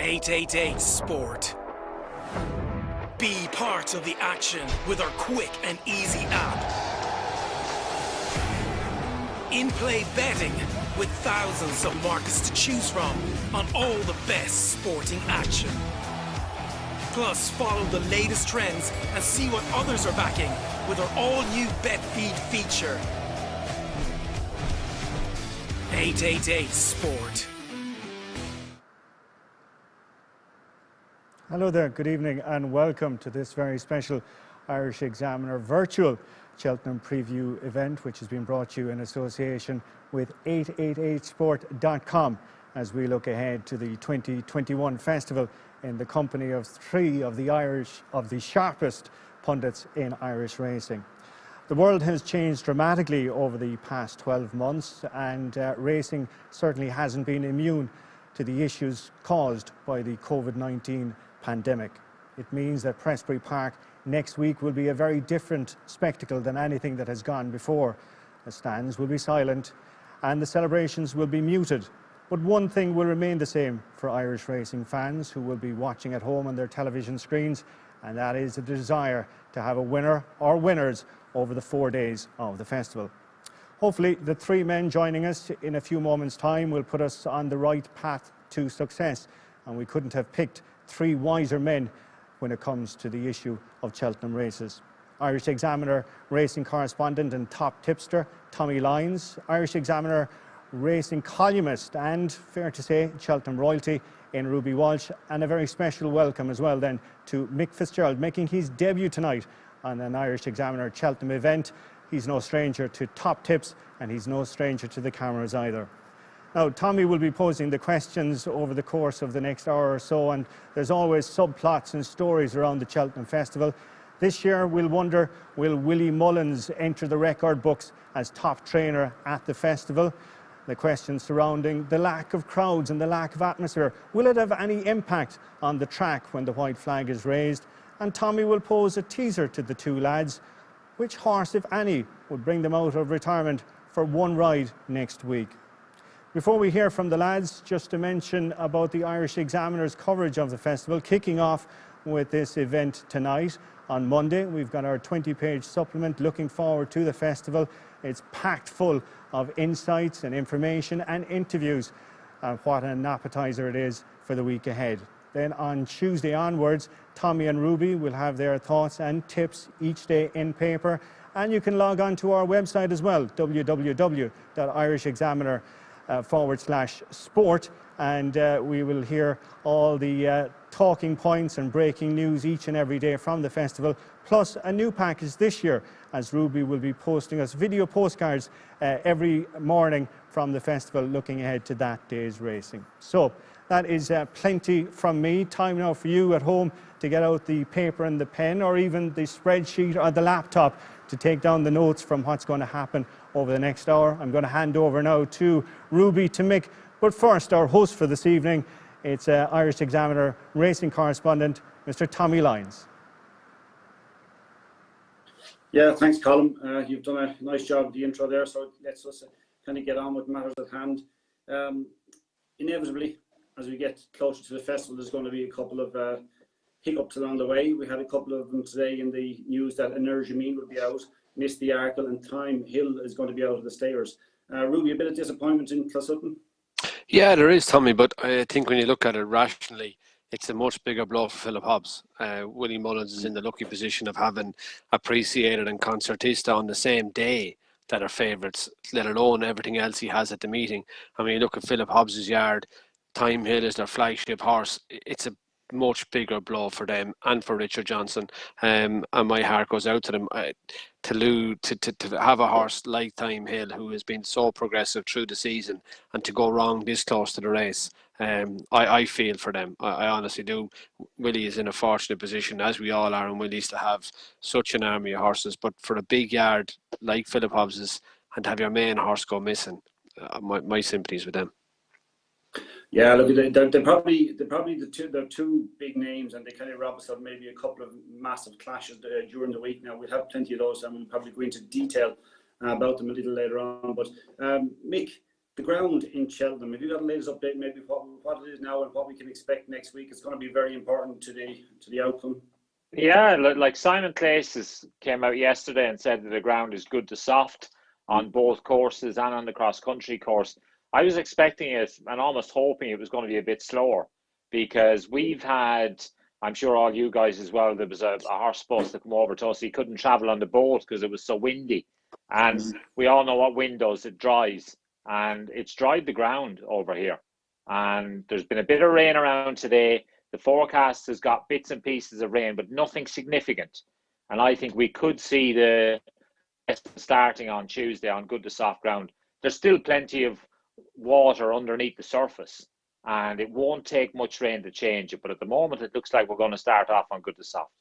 888 Sport. Be part of the action with our quick and easy app. In-play betting with thousands of markets to choose from on all the best sporting action. Plus, follow the latest trends and see what others are backing with our all-new Bet Feed feature. 888 Sport. Hello there, good evening and welcome to this very special Irish Examiner virtual Cheltenham preview event, which has been brought to you in association with 888sport.com as we look ahead to the 2021 festival in the company of three of the sharpest pundits in Irish racing. The world has changed dramatically over the past 12 months and racing certainly hasn't been immune to the issues caused by the COVID-19 pandemic. It means that Prestbury Park next week will be a very different spectacle than anything that has gone before. The stands will be silent and the celebrations will be muted. But one thing will remain the same for Irish racing fans who will be watching at home on their television screens, and that is the desire to have a winner or winners over the 4 days of the festival. Hopefully the three men joining us in a few moments' time will put us on the right path to success, and we couldn't have picked three wiser men when it comes to the issue of Cheltenham races. Irish Examiner racing correspondent and top tipster Tommy Lyons, Irish Examiner racing columnist and, fair to say, Cheltenham royalty in Ruby Walsh, and a very special welcome as well then to Mick Fitzgerald, making his debut tonight on an Irish Examiner Cheltenham event. He's no stranger to top tips and he's no stranger to the cameras either. Now, Tommy will be posing the questions over the course of the next hour or so, and there's always subplots and stories around the Cheltenham Festival. This year we'll wonder, will Willie Mullins enter the record books as top trainer at the festival? The questions surrounding the lack of crowds and the lack of atmosphere. Will it have any impact on the track when the white flag is raised? And Tommy will pose a teaser to the two lads. Which horse, if any, would bring them out of retirement for one ride next week? Before we hear from the lads, just to mention about the Irish Examiner's coverage of the festival, kicking off with this event tonight. On Monday, we've got our 20-page supplement looking forward to the festival. It's packed full of insights and information and interviews. And what an appetizer it is for the week ahead. Then on Tuesday onwards, Tommy and Ruby will have their thoughts and tips each day in paper. And you can log on to our website as well, www.irishexaminer.com/sport. And we will hear all the talking points and breaking news each and every day from the festival, plus a new package this year, as Ruby will be posting us video postcards every morning from the festival looking ahead to that day's racing. So that is plenty from me. Time now for you at home to get out the paper and the pen, or even the spreadsheet or the laptop, to take down the notes from what's going to happen over the next hour. I'm going to hand over now to Ruby, to Mick. But first, our host for this evening, it's Irish Examiner racing correspondent, Mr. Tommy Lyons. Yeah, thanks, Colin. You've done a nice job with the intro there, so let's just kind of get on with matters at hand. Inevitably, as we get closer to the festival, there's going to be a couple of hiccups along the way. We had a couple of them today in the news that Energy will be out, missed the Arkle, and Time Hill is going to be out of the stayers. Ruby, a bit of disappointment in Closutton? Yeah, there is, Tommy, but I think when you look at it rationally, it's a much bigger blow for Philip Hobbs. Willie Mullins is in the lucky position of having Appreciated and Concertista on the same day that are favourites, let alone everything else he has at the meeting. I mean, you look at Philip Hobbs' yard, Time Hill is their flagship horse. It's a much bigger blow for them and for Richard Johnson, and my heart goes out to them. To have a horse like Time Hill, who has been so progressive through the season, and to go wrong this close to the race, I feel for them. I honestly do. Willie is in a fortunate position, as we all are, and Willie's, to have such an army of horses. But for a big yard like Philip Hobbs's, and to have your main horse go missing, my sympathies with them. Yeah, look, they're probably the two big names, and they kind of rob us of maybe a couple of massive clashes during the week. Now, we'll have plenty of those, and we'll probably go into detail about them a little later on. But Mick, The ground in Cheltenham, have you got the latest update, maybe what it is now and what we can expect next week? It's going to be very important to the outcome. Yeah, like Simon Claes came out yesterday and said that the ground is good to soft on both courses and on the cross-country course. I was expecting it and almost hoping it was going to be a bit slower, because we've had, I'm sure all you guys as well, there was a horse supposed to come over to us. He couldn't travel on the boat because it was so windy. And we all know what wind does, it dries. And it's dried the ground over here. And there's been a bit of rain around today. The forecast has got bits and pieces of rain, but nothing significant. And I think we could see the starting on Tuesday on good to soft ground. There's still plenty of water underneath the surface, and it won't take much rain to change it. But at the moment, it looks like we're going to start off on good to soft.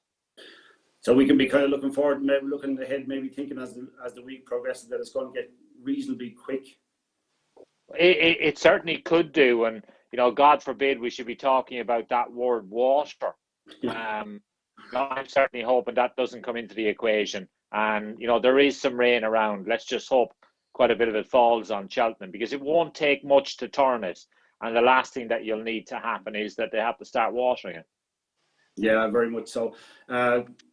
So we can be kind of looking forward, maybe looking ahead, maybe thinking as the week progresses that it's going to get reasonably quick. It certainly could do, and God forbid we should be talking about that word water. I'm certainly hoping that doesn't come into the equation. And there is some rain around. Let's just hope quite a bit of it falls on Cheltenham, because it won't take much to turn it. And the last thing that you'll need to happen is that they have to start watering it. Yeah, very much so.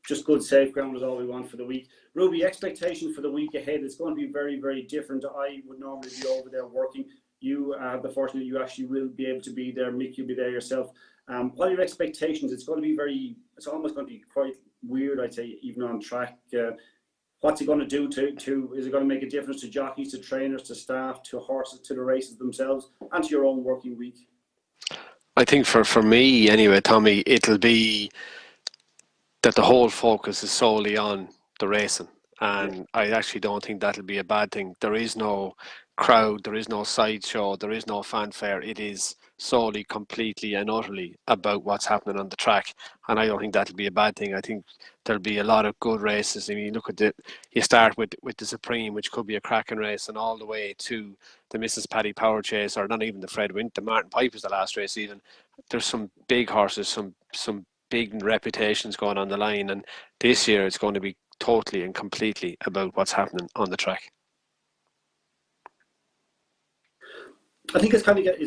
Just good safe ground is all we want for the week. Ruby, expectation for the week ahead, it's going to be very, very different. I would normally be over there working. You have the fortune you actually will be able to be there. Mick, you'll be there yourself. What are your expectations? It's going to be it's almost going to be quite weird, I'd say, even on track. What's it going to do is it going to make a difference to jockeys, to trainers, to staff, to horses, to the races themselves, and to your own working week? I think for me anyway, Tommy, it'll be that the whole focus is solely on the racing, and I actually don't think that'll be a bad thing. There is no crowd, there is no sideshow, there is no fanfare. It is solely, completely and utterly about what's happening on the track, and I don't think that'll be a bad thing. I think there'll be a lot of good races. I mean, look at you start with the Supreme, which could be a cracking race, and all the way to the Mrs. Paddy Power Chase, or not even the Fred Wint, the Martin Piper's the last race even. There's some big horses, some big reputations going on the line, and this year it's going to be totally and completely about what's happening on the track. I think it's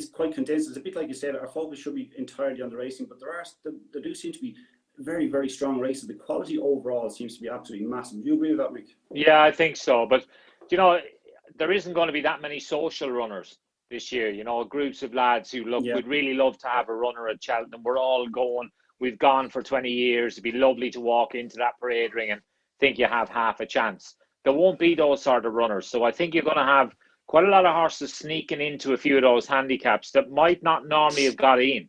quite condensed. It's a bit like you said, our focus should be entirely on the racing, but there do seem to be very, very strong races. The quality overall seems to be absolutely massive. Do you agree with that, Mick? Yeah, I think so. But, there isn't going to be that many social runners this year. Groups of lads who would really love to have a runner at Cheltenham. We're all going. We've gone for 20 years. It'd be lovely to walk into that parade ring and think you have half a chance. There won't be those sort of runners. So I think you're going to have quite a lot of horses sneaking into a few of those handicaps that might not normally have got in.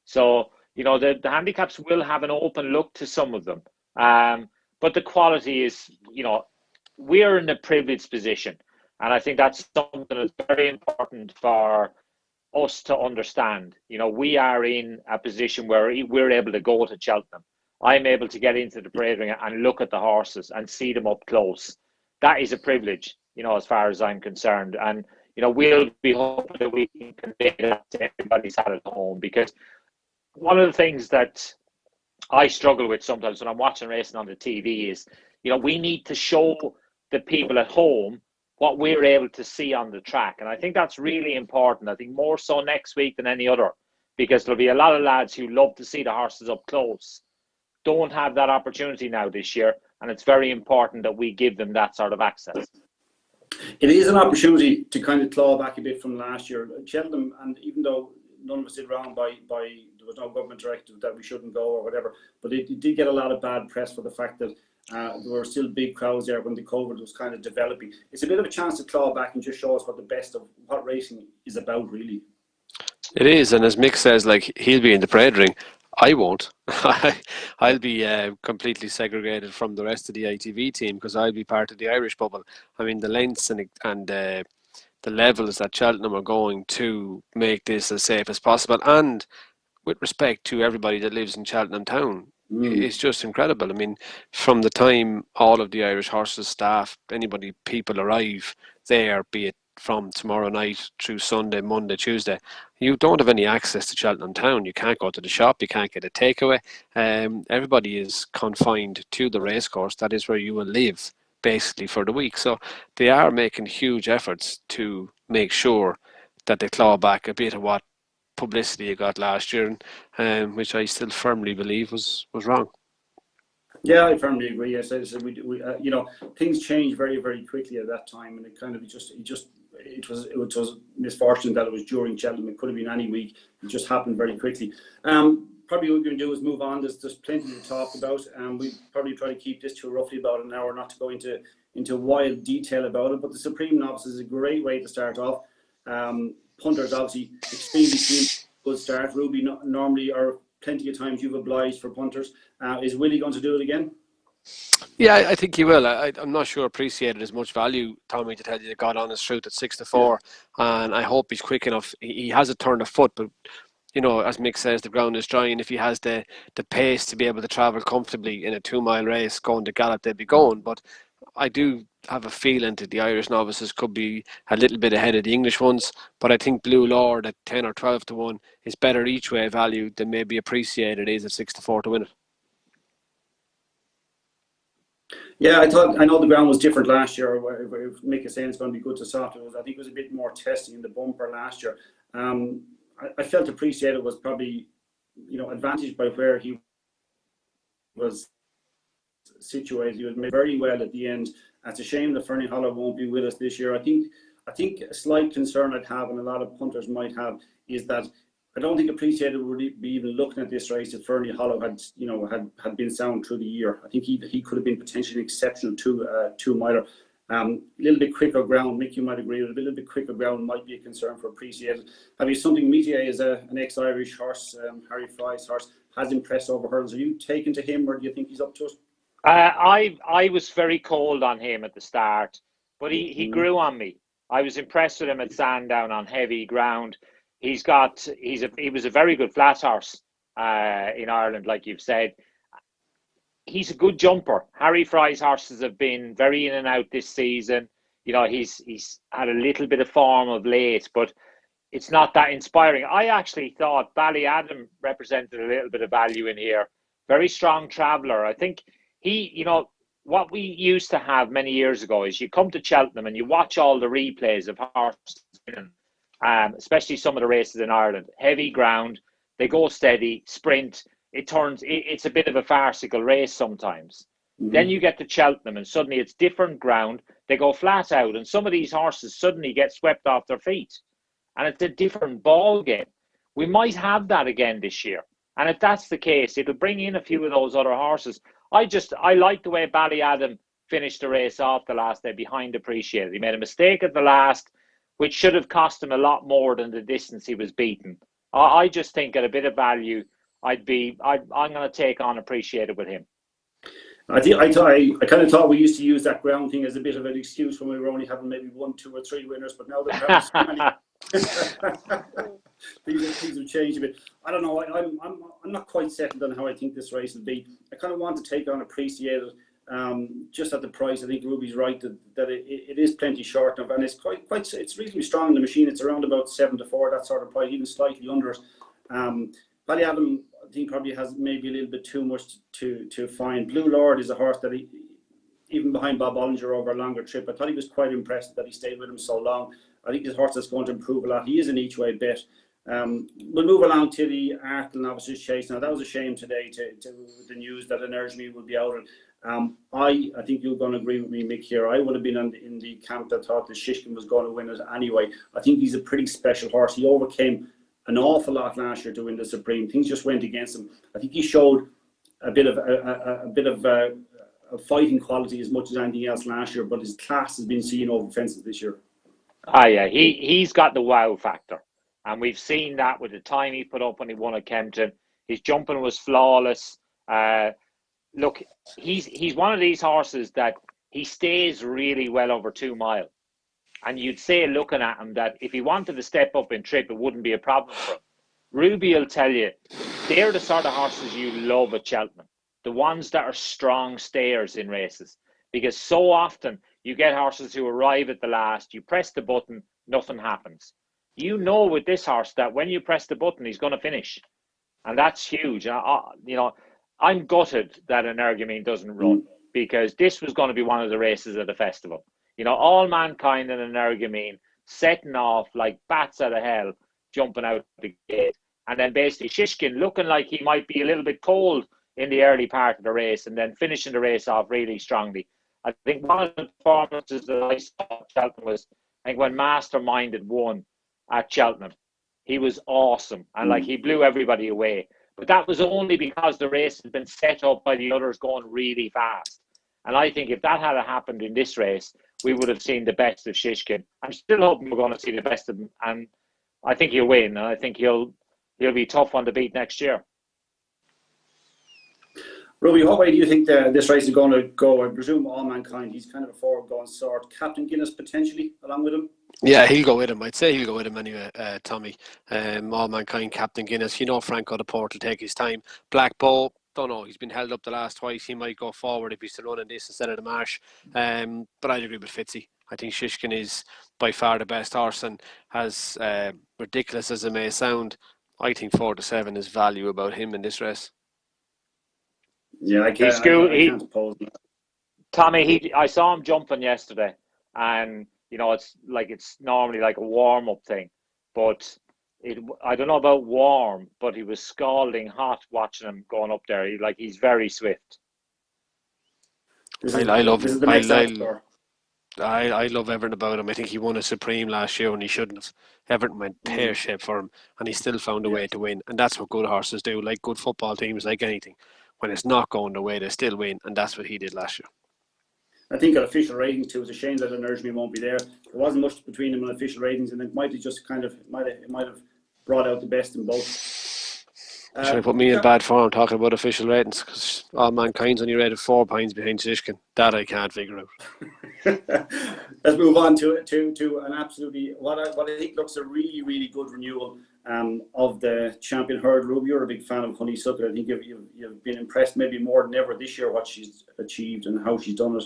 So, the handicaps will have an open look to some of them. But the quality is, we're in a privileged position. And I think that's something that's very important for us to understand. We are in a position where we're able to go to Cheltenham. I'm able to get into the parade ring and look at the horses and see them up close. That is a privilege, as far as I'm concerned. And, we'll be hoping that we can convey that to everybody's had at home, because one of the things that I struggle with sometimes when I'm watching racing on the TV is, we need to show the people at home what we're able to see on the track. And I think that's really important. I think more so next week than any other, because there'll be a lot of lads who love to see the horses up close, don't have that opportunity now this year. And it's very important that we give them that sort of access. It is an opportunity to kind of claw back a bit from last year. Cheltenham, and even though none of us did wrong by there was no government directive that we shouldn't go or whatever, but it did get a lot of bad press for the fact that there were still big crowds there when the COVID was kind of developing. It's a bit of a chance to claw back and just show us what the best of what racing is about, really. It is, and as Mick says, he'll be in the parade ring. I won't. I'll be completely segregated from the rest of the ITV team, because I'll be part of the Irish bubble. I mean, the lengths and the levels that Cheltenham are going to make this as safe as possible, and with respect to everybody that lives in Cheltenham town, it's just incredible. I mean, from the time all of the Irish horses, staff, people arrive there, be it from tomorrow night through Sunday, Monday, Tuesday, you don't have any access to Cheltenham town. You can't go to the shop, you can't get a takeaway. Everybody is confined to the racecourse. That is where you will live basically for the week. So they are making huge efforts to make sure that they claw back a bit of what publicity you got last year, which I still firmly believe was wrong. Yeah, I firmly agree. Yes, we you know, things change very, very quickly at that time, and it kind of it was misfortunate that it was during Cheltenham. It could have been any week. It just happened very quickly. Probably what we're going to do is move on. There's plenty to talk about, and we probably try to keep this to roughly about an hour, not to go into wild detail about it. But the Supreme Novices is a great way to start off. Punters obviously extremely keen, good start. Ruby normally are plenty of times you've obliged for punters. Is Willie going to do it again? Yeah, I think he will. I'm not sure appreciated as much value, Tommy, to tell you, that got on his fruit at 6-4, and I hope he's quick enough. He has a turn of foot, but you know, as Mick says, the ground is dry, and if he has the pace to be able to travel comfortably in a 2-mile race going to Gallop, they'd be going. But I do have a feeling that the Irish novices could be a little bit ahead of the English ones, but I think Blue Lord at 10 or 12 to 1 is better each way value than maybe appreciated is at 6-4 to win it. Yeah, I know the ground was different last year. If Mick is saying it's going to be good to soft, I think it was a bit more testing in the bumper last year. I felt appreciated was probably, you know, advantaged by where he was situated. He was made very well at the end. It's a shame that Fernie Hollow won't be with us this year. I think a slight concern I'd have, and a lot of punters might have, is that I don't think appreciated would be even looking at this race if Fernie Hollow had been sound through the year. I think he could have been potentially an exceptional two-miler. Little bit quicker ground. Mick, you might agree with a little bit quicker ground might be a concern for appreciated. Have you something? Metier is an ex-Irish horse. Harry Fry's horse has impressed over hurdles. Are you taken to him, or do you think he's up to it? I was very cold on him at the start, but he grew on me. I was impressed with him at Sandown on heavy ground. He was a very good flat horse in Ireland, like you've said. He's a good jumper. Harry Fry's horses have been very in and out this season. You know, he's had a little bit of form of late, but it's not that inspiring. I actually thought Ballyadam represented a little bit of value in here. Very strong traveller. I think what we used to have many years ago is you come to Cheltenham and you watch all the replays of horses, especially some of the races in Ireland. Heavy ground, they go steady, sprint. It's a bit of a farcical race sometimes. Then you get to Cheltenham and suddenly it's different ground. They go flat out and some of these horses suddenly get swept off their feet. And it's a different ball game. We might have that again this year. And if that's the case, it'll bring in a few of those other horses. I like the way Ballyadam finished the race off the last day behind appreciated. He made a mistake at the last, which should have cost him a lot more than the distance he was beaten. I just think at a bit of value, I'm going to take on appreciated with him. I kind of thought we used to use that ground thing as a bit of an excuse when we were only having maybe 1, 2 or 3 winners, but now that so many, things have changed a bit. I don't know. I'm not quite settled on how I think this race will be. I kind of want to take on appreciated. Just at the price, I think Ruby's right that it is plenty short enough, and it's it's reasonably strong in the machine. It's around about 7-4, that sort of price, even slightly under it. Ballyadam, I think, probably has maybe a little bit too much to find. Blue Lord is a horse that even behind Bob Ollinger over a longer trip, I thought he was quite impressed that he stayed with him so long. I think his horse is going to improve a lot. He is an each way bet. We'll move along to the Arkle Novices Chase. Now, that was a shame today to the news that Energy will be out. I think you're going to agree with me, Mick, here. I would have been in the camp that thought that Shishkin was going to win it anyway. I think he's a pretty special horse. He overcame an awful lot last year to win the Supreme. Things just went against him. I think he showed a bit of a fighting quality as much as anything else last year, but his class has been seen over fences this year. Yeah, he's got the wow factor, and we've seen that with the time he put up when he won at Kempton. His jumping was flawless. Look, he's one of these horses that he stays really well over 2 mile. And you'd say, looking at him, that if he wanted to step up in trip, it wouldn't be a problem for him. Ruby will tell you, they're the sort of horses you love at Cheltenham. The ones that are strong stayers in races. Because so often you get horses who arrive at the last, you press the button, nothing happens. You know with this horse that when you press the button, he's going to finish. And that's huge. I'm gutted that Energumene doesn't run, because this was going to be one of the races at the festival. All Mankind and Energumene, setting off like bats out of hell, jumping out the gate. And then basically Shishkin looking like he might be a little bit cold in the early part of the race, and then finishing the race off really strongly. I think one of the performances that I saw at Cheltenham was, I think, when Masterminded won at Cheltenham. He was awesome, and like he blew everybody away. But that was only because the race had been set up by the others going really fast. And I think if that had happened in this race, we would have seen the best of Shishkin. I'm still hoping we're going to see the best of him, and I think he'll win, and I think he'll be tough on the beat next year. Ruby, what way do you think this race is going to go? I presume All Mankind, he's kind of a forward-going sort. Captain Guinness potentially along with him? Yeah, he'll go with him. I'd say he'll go with him anyway, Tommy. All Mankind, Captain Guinness. You know Franco the Port will take his time. Black Bow, don't know. He's been held up the last twice. He might go forward if he's still running this instead of the Marsh. But I'd agree with Fitzy. I think Shishkin is by far the best horse, and as ridiculous as it may sound, I think 4 to 7 is value about him in this race. Yeah, I can't oppose him. Tommy, I saw him jumping yesterday, and you know it's normally like a warm-up thing, but I don't know about warm, but he was scalding hot watching him going up there. He's very swift. I love everything about him. I think he won a Supreme last year when he shouldn't have. Everton went pear-shaped for him, and he still found a way to win. And that's what good horses do, like good football teams, like anything. When it's not going the way, they still win, and that's what he did last year. I think at official ratings too, it's a shame that Energy won't be there. There wasn't much between them on official ratings, and it might have just might have brought out the best in both. Should I put me in bad form talking about official ratings? Because All Mankind's only rated 4 points behind Shishkin. That I can't figure out. Let's move on to an absolutely what I think looks a really, really good renewal of the champion herd. Ruby, you're a big fan of Honeysuckle. I think you've been impressed maybe more than ever this year what she's achieved and how she's done it.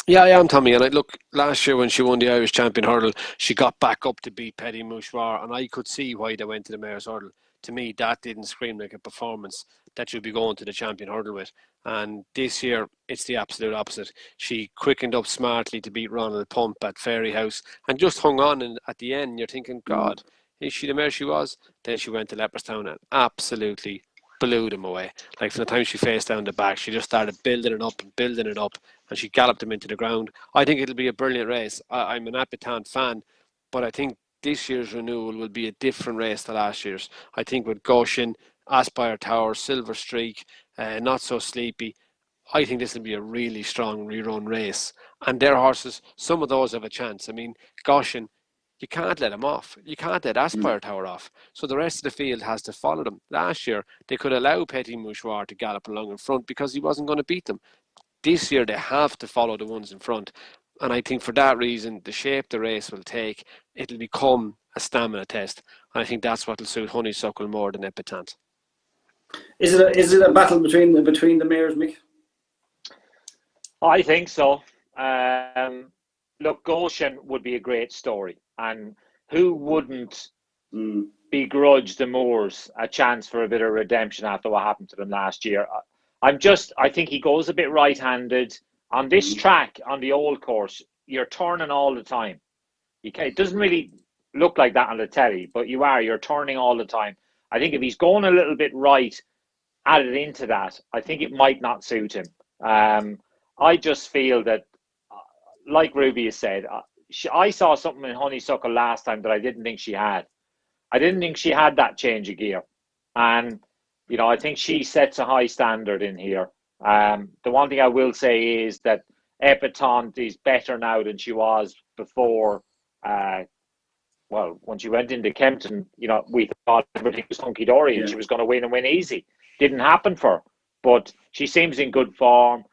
Yeah, I am, Tommy. And look, last year when she won the Irish Champion Hurdle, she got back up to beat Petit Mouchoir, and I could see why they went to the Mayor's Hurdle. To me, that didn't scream like a performance that you'd be going to the Champion Hurdle with. And this year, it's the absolute opposite. She quickened up smartly to beat Ronald Pump at Fairyhouse and just hung on. And at the end, you're thinking, God, is she the mare she was? Then she went to Leopardstown and absolutely blew them away. Like from the time she faced down the back, she just started building it up, and she galloped them into the ground. I think it'll be a brilliant race. I'm an Appetant fan, but I think this year's renewal will be a different race to last year's. I think with Goshen, Aspire Tower, Silver Streak, Not So Sleepy, I think this will be a really strong rerun race. And their horses, some of those have a chance. I mean, Goshen, you can't let him off. You can't let Aspire Tower off. So the rest of the field has to follow them. Last year, they could allow Petit Mouchoir to gallop along in front because he wasn't going to beat them. This year, they have to follow the ones in front. And I think for that reason, the shape the race will take, it'll become a stamina test. And I think that's what will suit Honeysuckle more than Epitant. Is it a battle between the mares, Mick? I think so. Look, Goshen would be a great story. And who wouldn't begrudge the Moors a chance for a bit of redemption after what happened to them last year? I think he goes a bit right-handed. On this track, on the old course, you're turning all the time. It doesn't really look like that on the telly, but you're turning all the time. I think if he's going a little bit right, added into that, I think it might not suit him. I just feel that, like Ruby has said, I saw something in Honeysuckle last time that I didn't think she had. I didn't think she had that change of gear. And, you know, I think she sets a high standard in here. The one thing I will say is that Epitant is better now than she was before. When she went into Kempton, you know, we thought everything was hunky-dory and she was going to win and win easy. Didn't happen for her, but she seems in good form.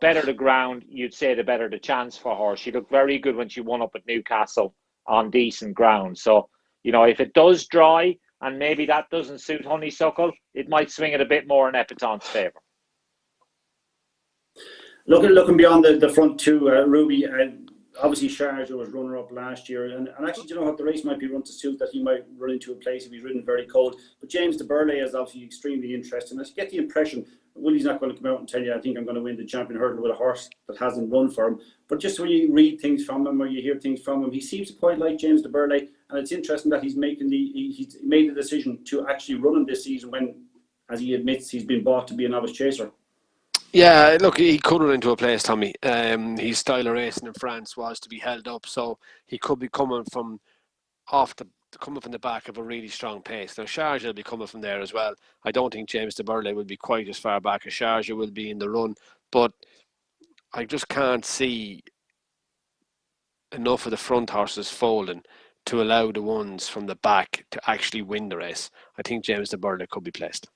Better the ground, you'd say, the better the chance for her. She looked very good when she won up at Newcastle on decent ground. So, you know, if it does dry and maybe that doesn't suit Honeysuckle, it might swing it a bit more in Epitant's favour. Looking beyond the front two, Ruby, obviously Sharjah was runner-up last year, and actually, you know what, the race might be run to suit that he might run into a place if he's ridden very cold. But James de Burley is obviously extremely interesting. I get the impression Willie's not going to come out and tell you, I think I'm going to win the champion hurdle with a horse that hasn't run for him. But just when you read things from him or you hear things from him, he seems to quite like James de Burley, and it's interesting that he's made the decision to actually run him this season when, as he admits, he's been bought to be a novice chaser. Yeah, look, he could run into a place, Tommy. His style of racing in France was to be held up, so he could be coming from the back of a really strong pace. Now, Sharjah will be coming from there as well. I don't think James de Burley will be quite as far back as Sharjah will be in the run, but I just can't see enough of the front horses folding to allow the ones from the back to actually win the race. I think James de Burley could be placed.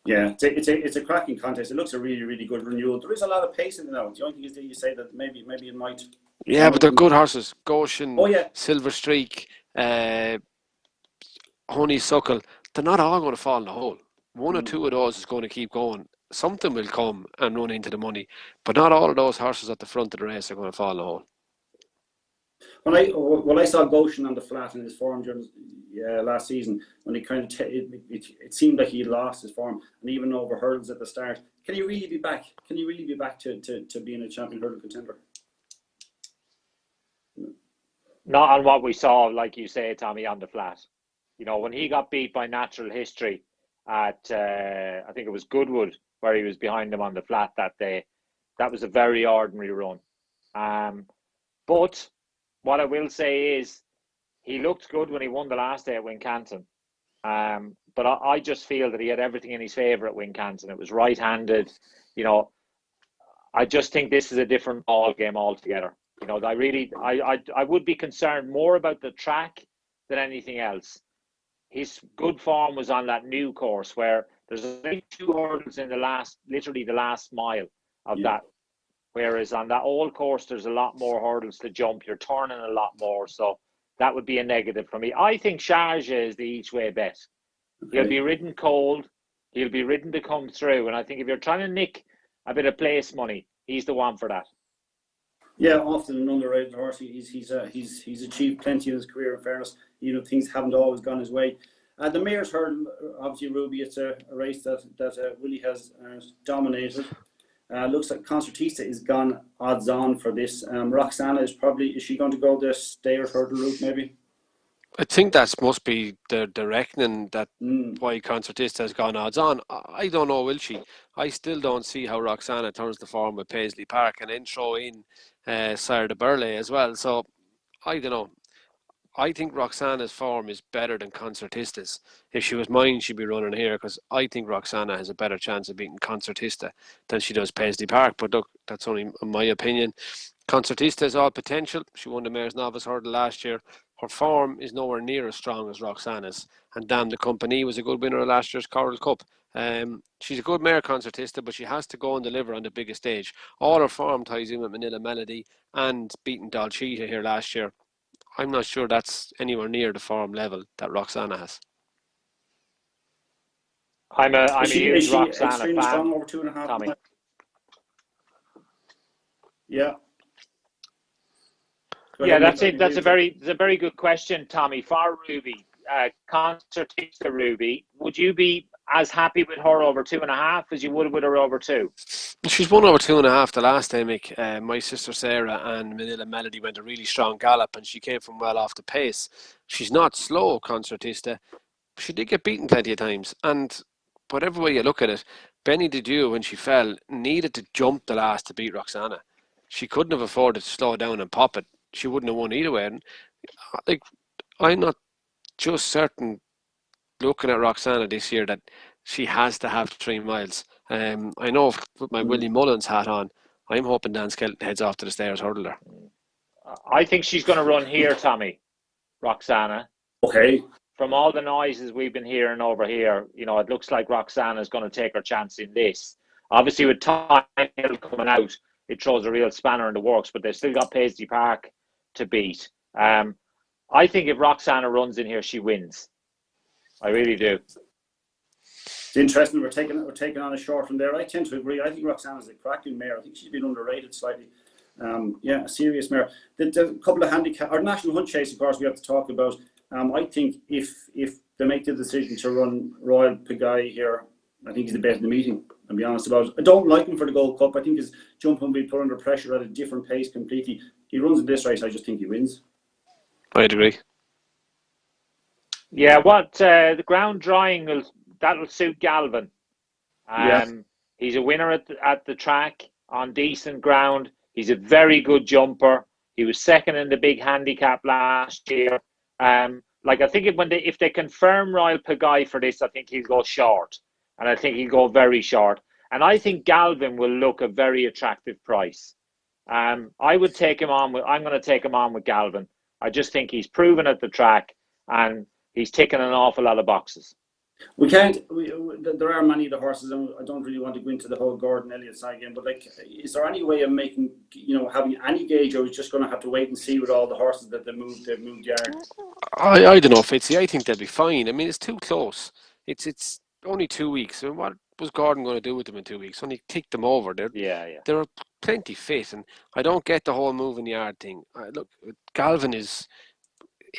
Yeah, it's a cracking contest. It looks a really, really good renewal. There is a lot of pace in it now. The only thing is that you say that maybe it might. Yeah, but they're good horses. Goshen, yeah. Silver Streak, Honeysuckle. They're not all going to fall in the hole. One or two of those is going to keep going. Something will come and run into the money, but not all of those horses at the front of the race are going to fall in the hole. When I saw Goshen on the flat in his form during last season, when he kind of it seemed like he lost his form, and even over hurdles at the start. Can he really be back? Can he really be back to being a champion hurdle contender? Not on what we saw, like you say, Tommy, on the flat. You know, when he got beat by Natural History at I think it was Goodwood, where he was behind him on the flat that day, that was a very ordinary run. But what I will say is he looked good when he won the last day at Wincanton. But I just feel that he had everything in his favour at Wincanton. It was right-handed. You know, I just think this is a different ball game altogether. You know, I would be concerned more about the track than anything else. His good form was on that new course where there's only 2 hurdles in literally the last mile of that. Whereas on that old course, there's a lot more hurdles to jump. You're turning a lot more. So that would be a negative for me. I think Sharjah is the each way bet. Okay. He'll be ridden cold. He'll be ridden to come through. And I think if you're trying to nick a bit of place money, he's the one for that. Yeah, often an underrated horse. He's achieved plenty in his career, in fairness. You know, things haven't always gone his way. The Mayor's Hurdle, obviously, Ruby, it's a race that Willie has dominated. Looks like Concertista is gone odds on for this. Roxana is she going to go the Stayers Hurdle route maybe? I think that must be the reckoning that why Concertista has gone odds on. I don't know, will she? I still don't see how Roxana turns the form with Paisley Park and then throw in Sire de Burley as well. So I don't know. I think Roxana's form is better than Concertista's. If she was mine, she'd be running here because I think Roxana has a better chance of beating Concertista than she does Paisley Park. But look, that's only my opinion. Concertista is all potential. She won the Mayor's Novice Hurdle last year. Her form is nowhere near as strong as Roxana's. And Dame de Compagnie was a good winner of last year's Coral Cup. She's a good mare, Concertista, but she has to go and deliver on the biggest stage. All her form ties in with Manila Melody and beating Dolcita here last year. I'm not sure that's anywhere near the form level that Roxana has. I'm a huge Roxana extremely fan. Strong over 2.5. Tommy. Yeah. Yeah, that's it. That's a very good question, Tommy. For Ruby, Concertista Ruby, would you be as happy with her over 2.5 as you would with her over 2? She's won over 2.5 the last time, Mick. My sister Sarah and Manila Melody went a really strong gallop and she came from well off the pace. She's not slow, Concertista. She did get beaten plenty of times. And whatever way you look at it, Benny Didieu, when she fell, needed to jump the last to beat Roxana. She couldn't have afforded to slow down and pop it. She wouldn't have won either way. And, I'm not just certain, looking at Roxana this year, that she has to have 3 miles. I know with my Willie Mullins hat on, I'm hoping Dan Skelton heads off to the Stayers Hurdle there. I think she's going to run here, Tommy, Roxana. Okay. From all the noises we've been hearing over here, you know, it looks like Roxana's going to take her chance in this. Obviously, with Time Hill coming out, it throws a real spanner in the works, but they've still got Paisley Park to beat. I think if Roxana runs in here, she wins. I really do. It's interesting. We're taking on a short from there. I tend to agree. I think Roxana's a cracking mare. I think she's been underrated slightly. Yeah, a serious mare. The couple of handicap or national hunt chase, of course, we have to talk about. I think if they make the decision to run Royal Pagaille here, I think he's the best in the meeting. I'll be honest about it. I don't like him for the Gold Cup. I think his jump will be put under pressure at a different pace completely. He runs in this race, I just think he wins. I'd agree. Yeah, the ground drying that'll suit Galvin. He's a winner at the track on decent ground. He's a very good jumper. He was second in the big handicap last year. I think if they confirm Royal Pagaille for this, I think he'll go short, and I think he'll go very short. And I think Galvin will look a very attractive price. I would take him on. I'm going to take him on with Galvin. I just think he's proven at the track, and he's ticking an awful lot of boxes. We can't. There are many of the horses, and I don't really want to go into the whole Gordon Elliott side again. But is there any way of making, having any gauge, or are we just going to have to wait and see with all the horses that they've moved yard? I don't know, Fitzy. I think they'll be fine. I mean, it's too close. It's only 2 weeks. And what was Gordon going to do with them in 2 weeks? Only tick them over. They're plenty fit, and I don't get the whole moving yard thing. Look, Galvin is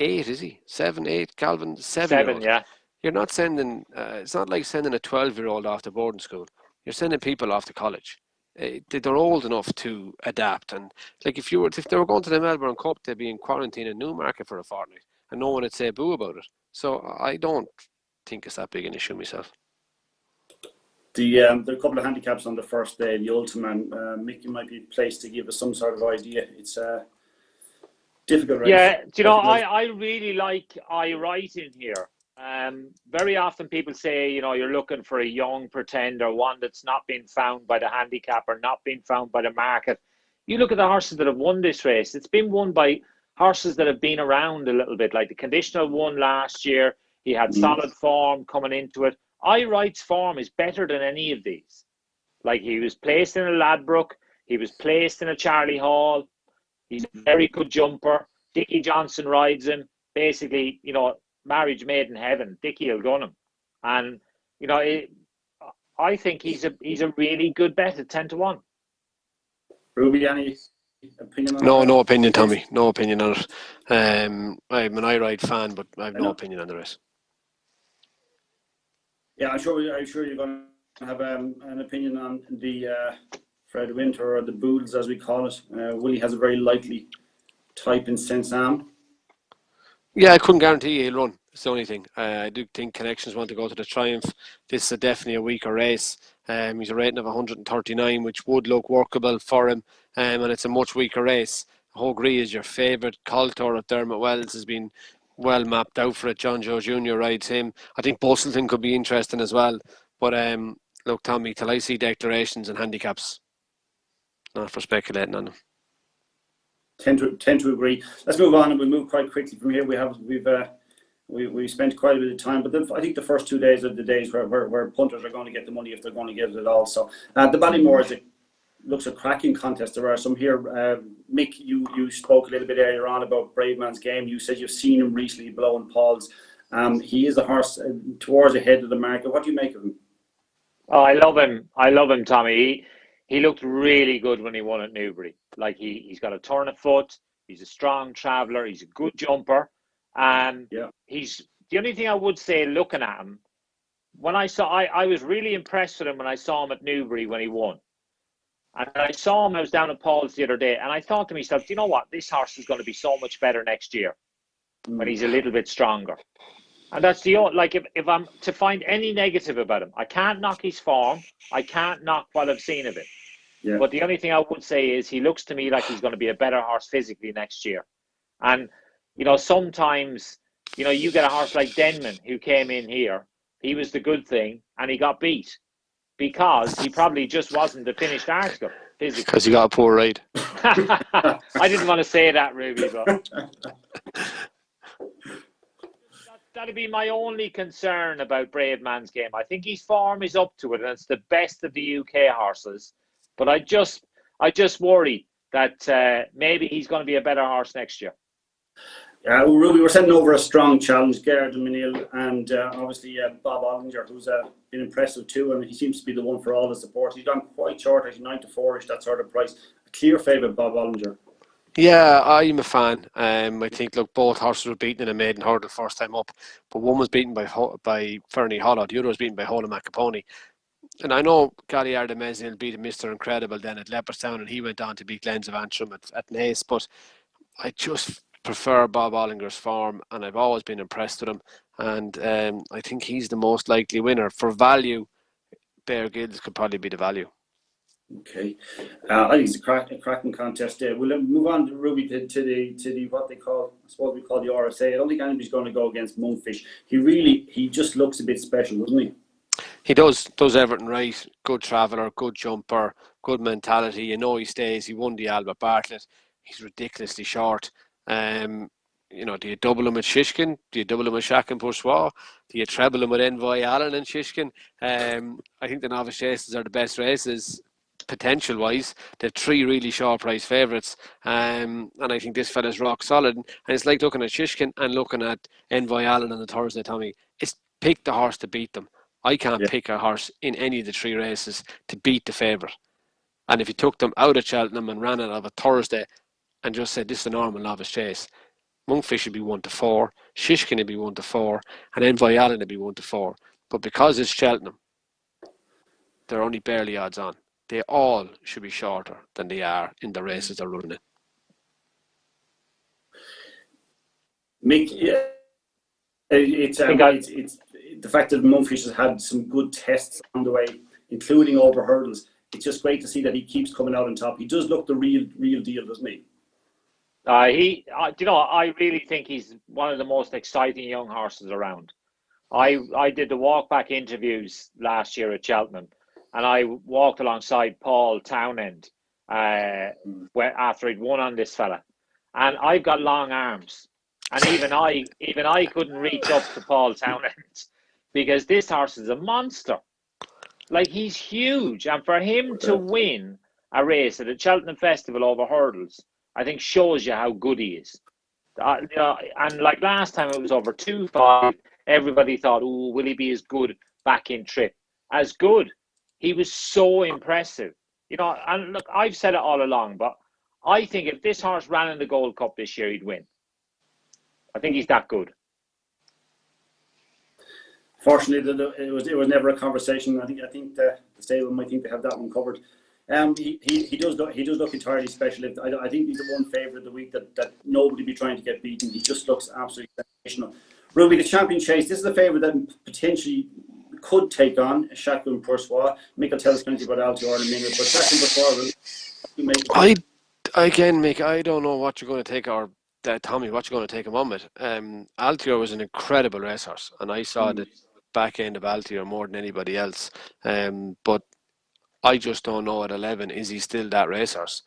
8, is he? 7, 8. Galvin 7. Yeah. You're not sending. It's not like sending a 12-year-old off to boarding school. You're sending people off to college. They're old enough to adapt. And if they were going to the Melbourne Cup, they'd be in quarantine in Newmarket for a fortnight, and no one would say boo about it. So I don't think it's that big an issue myself. There are a couple of handicaps on the first day. The Ultimate, Mick, you might be placed to give us some sort of idea. It's difficult race. Yeah, I really like I Wright in here. Very often people say, you're looking for a young pretender, one that's not been found by the handicap or not been found by the market. You look at the horses that have won this race. It's been won by horses that have been around a little bit, like the Conditional won last year. He had solid form coming into it. I Wright's form is better than any of these. He was placed in a Ladbroke. He was placed in a Charlie Hall. He's a very good jumper. Dickie Johnson rides him. Basically, marriage made in heaven. Dickie will gun him. And, I think he's a really good bet at 10-1. Ruby, any opinion on No, that? no opinion, Tommy. No opinion on it. I'm an I Ride fan, but I have no opinion on the race. Yeah, I'm sure you're going to have an opinion on the Fred Winter, or the Boodles as we call it. Willie has a very likely type in Saint-Sam. Yeah, I couldn't guarantee he'll run. It's the only thing. I do think Connections want to go to the Triumph. This is definitely a weaker race. He's a rating of 139, which would look workable for him. And it's a much weaker race. Hogrie is your favourite. Coltor at Dermot Wells has been well mapped out for it. John Joe Jr. rides him. I think Bustleton could be interesting as well. But look, Tommy, till I see declarations and handicaps, not for speculating on them. Tend to agree. Let's move on, and we'll move quite quickly from here. We spent quite a bit of time, but I think the first 2 days are the days where punters are going to get the money if they're going to get it at all. So the Ballymore looks a cracking contest. There are some here. Mick, you spoke a little bit earlier on about Brave Man's Game. You said you've seen him recently blowing Paul's. He is a horse towards the head of the market. What do you make of him? Oh, I love him, Tommy. He looked really good when he won at Newbury. He's got a turn of foot. He's a strong traveller. He's a good jumper. He's the only thing I would say looking at him. When I was really impressed with him when I saw him at Newbury when he won. And I was down at Paul's the other day, and I thought to myself, do you know what? This horse is going to be so much better next year when he's a little bit stronger. And that's if I'm to find any negative about him, I can't knock his form. I can't knock what I've seen of it. Yeah. But the only thing I would say is he looks to me like he's going to be a better horse physically next year. And, sometimes, you get a horse like Denman who came in here. He was the good thing, and he got beat because he probably just wasn't the finished article physically. Because he got a poor ride. I didn't want to say that, Ruby, but that'd be my only concern about Brave Man's Game. I think his form is up to it, and it's the best of the UK horses. But I just worry that maybe he's going to be a better horse next year. Ruby, we're sending over a strong challenge. Gerard Minil and obviously Bob Ollinger, who's been impressive too, and he seems to be the one for all the support. He's gone quite short, actually 9 to 4-ish, that sort of price. clear favourite, Bob Ollinger. Yeah, I'm a fan. I think, look, both horses were beaten in a maiden hurdle first time up, but one was beaten by Fernie Hollow, the other was beaten by Hola Macapone. And I know Galliard de Mesnil beat Mr. Incredible then at Leopardstown, and he went on to beat Glens of Antrim at Naas, but I just prefer Bob Ollinger's form, and I've always been impressed with him. And I think he's the most likely winner. For value, Bear Gills could probably be the value. Okay, I think it's a cracking contest. We'll move on to Ruby to the what they call, I suppose we call the RSA. I don't think anybody's going to go against Monkfish. He just looks a bit special, doesn't he? He does everything right. Good traveller, good jumper, good mentality. You know he stays. He won the Albert Bartlett. He's ridiculously short. You know, do you double him with Shishkin? Do you double him with Shakin Bourgeois? Do you treble him with Envoy Allen and Shishkin? I think the novice chases are the best races, potential-wise. They've 3 really short price favourites. And I think this fella's rock solid. And it's like looking at Shishkin and looking at Envoy Allen on the Thursday, Tommy. It's pick the horse to beat them. I can't pick a horse in any of the 3 races to beat the favourite. And if you took them out of Cheltenham and ran it of a Thursday and just said this is a normal novice chase, Monkfish would be 1-4, Shishkin would be 1-4, and Envoy Allen would be 1-4. But because it's Cheltenham, they're only barely odds on. They all should be shorter than they are in the races they're running in. Mick, yeah, it's the fact that Monkfish has had some good tests on the way, including over hurdles. It's just great to see that he keeps coming out on top. He does look the real deal, doesn't he? I really think he's one of the most exciting young horses around. I did the walk-back interviews last year at Cheltenham, and I walked alongside Paul Townend after he'd won on this fella. And I've got long arms, and even I couldn't reach up to Paul Townend because this horse is a monster. Like, he's huge, and for him to win a race at a Cheltenham Festival over hurdles, I think shows you how good he is. And like last time it was over 2-5, everybody thought, oh, will he be as good back in trip? As good. He was so impressive. And look, I've said it all along, but I think if this horse ran in the Gold Cup this year, he'd win. I think he's that good. Fortunately, it was never a conversation. I think the stable might think they have that one covered. He does look entirely special. I think he's the one favourite of the week that nobody be trying to get beaten. He just looks absolutely sensational. Ruby, the champion chase. This is a favourite that potentially could take on Shakin Bourgeois. Mick will tell us plenty about Altior in a minute, but Shakin Bourgeois will make it. Mick, I don't know what you're going to take, or Tommy, what you're going to take him on with. Altior was an incredible racehorse, and I saw the back end of Altior more than anybody else. But I just don't know at 11, is he still that racehorse?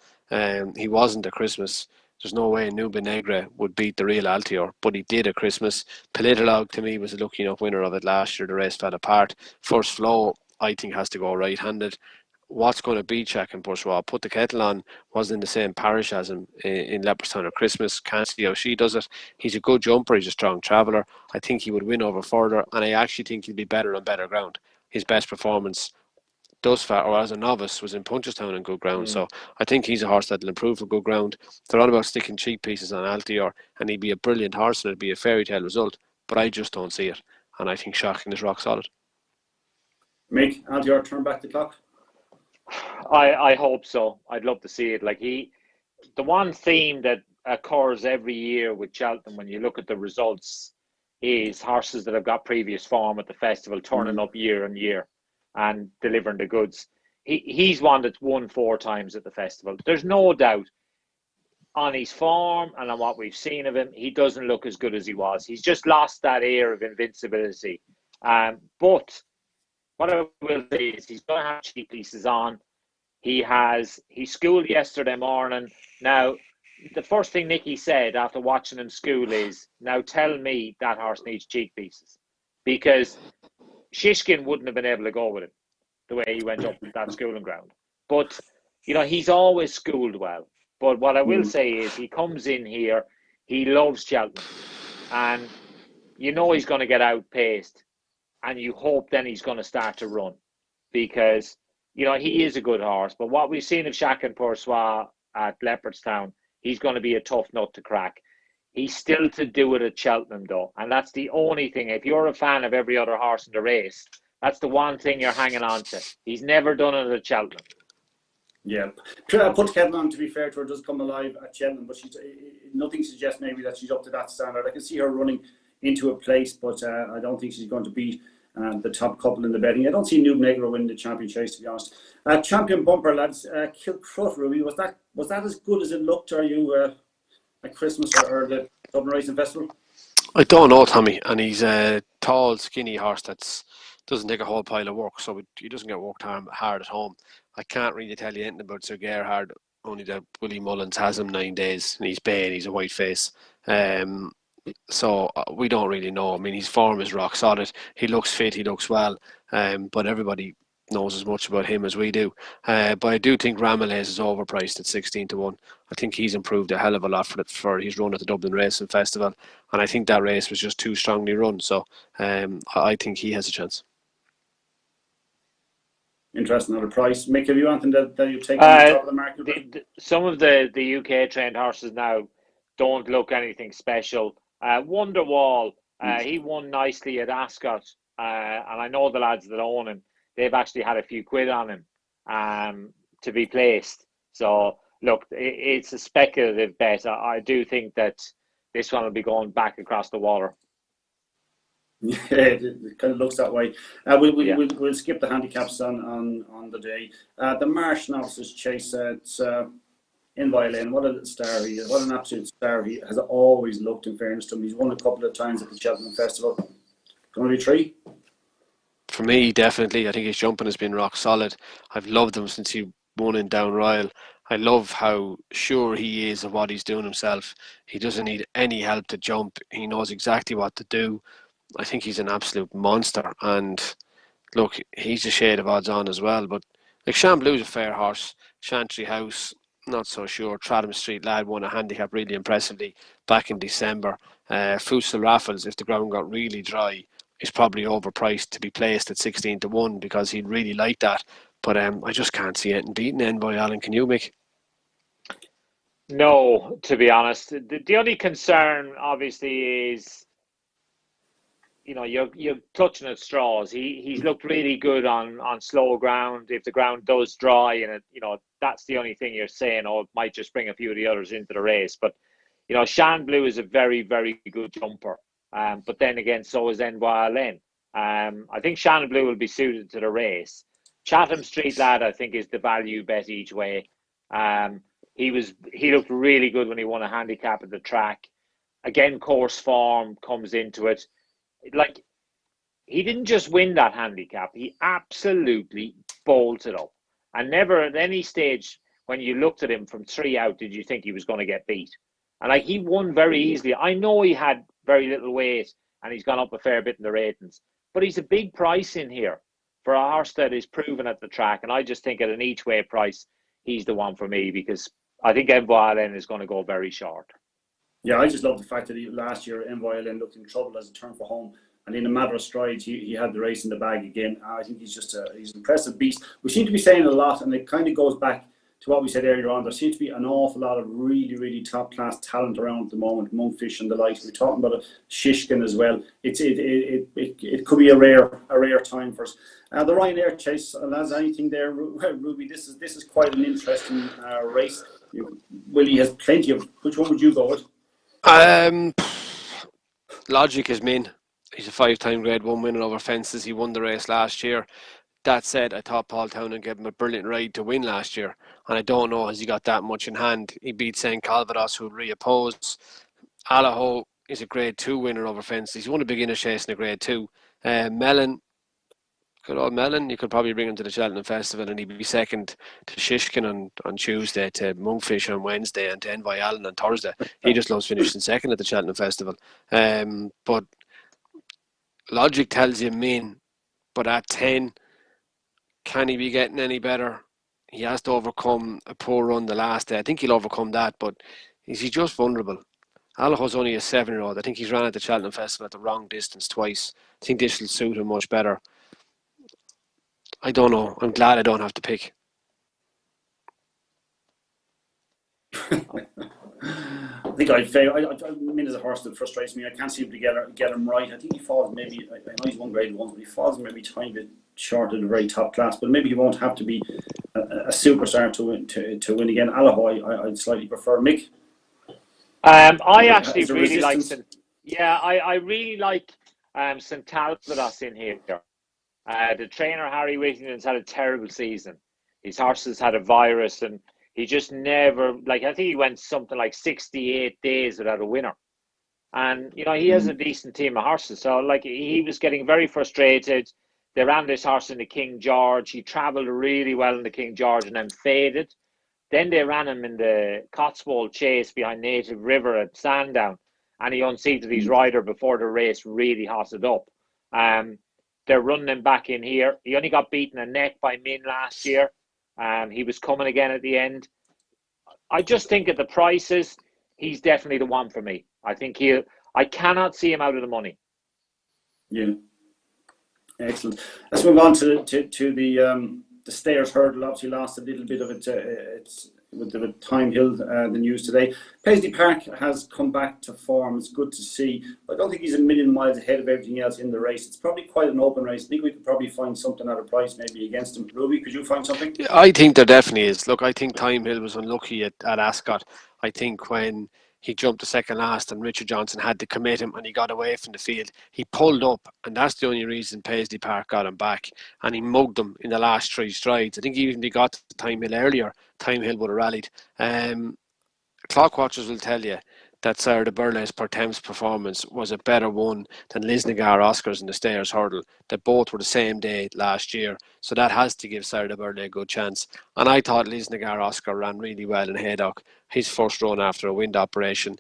He wasn't at Christmas. There's no way Nube Negre would beat the real Altior, but he did at Christmas. Politolog, to me, was a lucky enough winner of it last year. The race fell apart. First flow, I think, has to go right-handed. What's going to beat Shakin Bourgeois? Put the Kettle On wasn't in the same parish as him in Leopardstown at Christmas. Can't see how she does it. He's a good jumper. He's a strong traveller. I think he would win over further, and I actually think he'll be better on better ground. His best performance thus far, or as a novice, was in Punchestown in good ground. So I think he's a horse that'll improve for good ground. They're all about sticking cheek pieces on Altior, and he'd be a brilliant horse and it'd be a fairy tale result, but I just don't see it, and I think Shakin is rock solid. Mick, Altior, turn back the clock. I hope so. I'd love to see it. Like, the one theme that occurs every year with Cheltenham when you look at the results is horses that have got previous form at the festival turning up year on year and delivering the goods. He's one that's won 4 times at the festival. There's no doubt on his form and on what we've seen of him, he doesn't look as good as he was. He's just lost that air of invincibility. But what I will say is he's going to have cheek pieces on. He schooled yesterday morning. Now, the first thing Nicky said after watching him school is, now tell me that horse needs cheek pieces. Because Shishkin wouldn't have been able to go with him the way he went up that schooling ground. But, he's always schooled well. But what I will say is he comes in here, he loves Cheltenham. And he's going to get outpaced. And you hope then he's going to start to run. Because you know, he is a good horse. But what we've seen of Chacun Poursois at Leopardstown, he's going to be a tough nut to crack. He's still to do it at Cheltenham, though. And that's the only thing. If you're a fan of every other horse in the race, that's the one thing you're hanging on to. He's never done it at Cheltenham. Yeah. I put Kevin on, to be fair to her, does come alive at Cheltenham, but nothing suggests maybe that she's up to that standard. I can see her running into a place, but I don't think she's going to beat the top couple in the betting. I don't see Noob Negro winning the champion chase, to be honest. Champion bumper, lads. Kilcruff, Ruby, was that as good as it looked? Are you at Christmas or the Dublin Racing Festival? I don't know, Tommy, and he's a tall, skinny horse that doesn't take a whole pile of work, so he doesn't get worked hard at home. I can't really tell you anything about Sir Gerhard, only that Willie Mullins has him 9 days, and he's baying, he's a white face. So we don't really know. I mean, his form is rock solid. He looks fit, he looks well, but everybody knows as much about him as we do. But I do think Ramillies is overpriced at 16-1. I think he's improved a hell of a lot for his run at the Dublin Racing Festival, and I think that race was just too strongly run. So I think he has a chance. Interesting at a price. Mick, have you anything that you take on the top of the market? Some of the UK trained horses now don't look anything special. Wonderwall, he won nicely at Ascot, and I know the lads that own him, they've actually had a few quid on him to be placed. So look, it's a speculative bet. I do think that this one will be going back across the water. Yeah, it kind of looks that way. We'll skip the handicaps on the day. The Marsh novices chase, it's in Violin. What a star he is! What an absolute star he has always looked. In fairness to him, he's won a couple of times at the Cheltenham Festival. Going to be 3. For me, definitely. I think his jumping has been rock solid. I've loved him since he won in Down Royal. I love how sure he is of what he's doing himself. He doesn't need any help to jump. He knows exactly what to do. I think he's an absolute monster. And look, he's a shade of odds on as well. But like Shamblu's a fair horse. Chantry House, not so sure. Chatham Street Lad won a handicap really impressively back in December. Fussel Raffles, if the ground got really dry, is probably overpriced to be placed at 16-1 because he'd really like that. But I just can't see it beating Envoy Allen. Can you, Mick? No, to be honest. The only concern, obviously, is, you know, you're clutching at straws. He's looked really good on slow ground. If the ground does dry, and you know, that's the only thing you're saying. Oh, it might just bring a few of the others into the race. But you know, Shan Blue is a very, very good jumper. But then again, so is NYLN. I think Shannon Blue will be suited to the race. Chatham Street Lad, I think, is the value bet each way. He looked really good when he won a handicap at the track. Again, course form comes into it. Like, he didn't just win that handicap, he absolutely bolted up. And never at any stage when you looked at him from 3 out did you think he was going to get beat. And like, he won very easily. I know he had very little weight and he's gone up a fair bit in the ratings, but he's a big price in here for a horse that is proven at the track. And I just think at an each way price, he's the one for me, because I think Envoy is going to go very short. Yeah, I just love the fact that last year Envoy looked in trouble as a turn for home, and in a matter of strides he had the race in the bag again. I think he's just he's an impressive beast. We seem to be saying a lot, and it kind of goes back to what we said earlier on. There seems to be an awful lot of really, really top class talent around at the moment. Monkfish and the likes. We're talking about Shishkin as well. It could be a rare time for us. The Ryanair chase, lads, anything there, Ruby? This is quite an interesting race. Willie has plenty of. Which one would you go with? Logic is Min. He's a 5-time Grade 1 winner over fences. He won the race last year. That said, I thought Paul Townend gave him a brilliant ride to win last year, and I don't know has he got that much in hand. He beat St. Calvados, who reopposed. Allaho is a Grade 2 winner over fences. He won a beginner chase in a Grade 2. Mellon, good old Mellon, you could probably bring him to the Cheltenham Festival and he'd be second to Shishkin on Tuesday, to Monkfish on Wednesday, and to Envoy Allen on Thursday. He just loves finishing second at the Cheltenham Festival. But logic tells you Min, but at 10, can he be getting any better? He has to overcome a poor run the last day. I think he'll overcome that, but is he just vulnerable? Allaho's only a 7-year-old. I think he's ran at the Cheltenham Festival at the wrong distance twice. I think this will suit him much better. I don't know. I'm glad I don't have to pick. I think I'd fail. I mean, as a horse that frustrates me, I can't seem to get him right. I think he falls maybe, I know he's won grade ones, but he falls maybe tiny bit short of the very top class. But maybe he won't have to be a superstar to win again. Alahoy, I'd slightly prefer. Mick? I actually really like I really like St Talbodas in here. The trainer Harry Whittington's had a terrible season. His horses had a virus, and he just never, like, I think he went something like 68 days without a winner. And, you know, he has a decent team of horses. So, like, he was getting very frustrated. They ran this horse in the King George. He travelled really well in the King George and then faded. Then they ran him in the Cotswold Chase behind Native River at Sandown. And he unseated his rider before the race really hotted up. They're running him back in here. He only got beaten a neck by Min last year. He was coming again at the end. I just think at the prices, he's definitely the one for me. I think I cannot see him out of the money. Yeah. Excellent. Let's move on to the Stayers hurdle. Obviously lost a little bit of it. It's with Time Hill, the news today. Paisley Park has come back to form. It's good to see. I don't think he's a million miles ahead of everything else in the race. It's probably quite an open race. I think we could probably find something at a price maybe against him. Ruby, could you find something? I think there definitely is. Look, I think Time Hill was unlucky at Ascot. I think when he jumped the second last and Richard Johnson had to commit him and he got away from the field, he pulled up, and that's the only reason Paisley Park got him back, and he mugged him in the last 3 strides. I think even if he got to Time Hill earlier, Time Hill would have rallied. Clock watchers will tell you that Sarah de Burleigh's per Thames performance was a better one than Lisnagar Oscars in the Stayers hurdle. They both were the same day last year, so that has to give Sarah de Burleigh a good chance. And I thought Lisnagar Oscar ran really well in Haydock, his first run after a wind operation.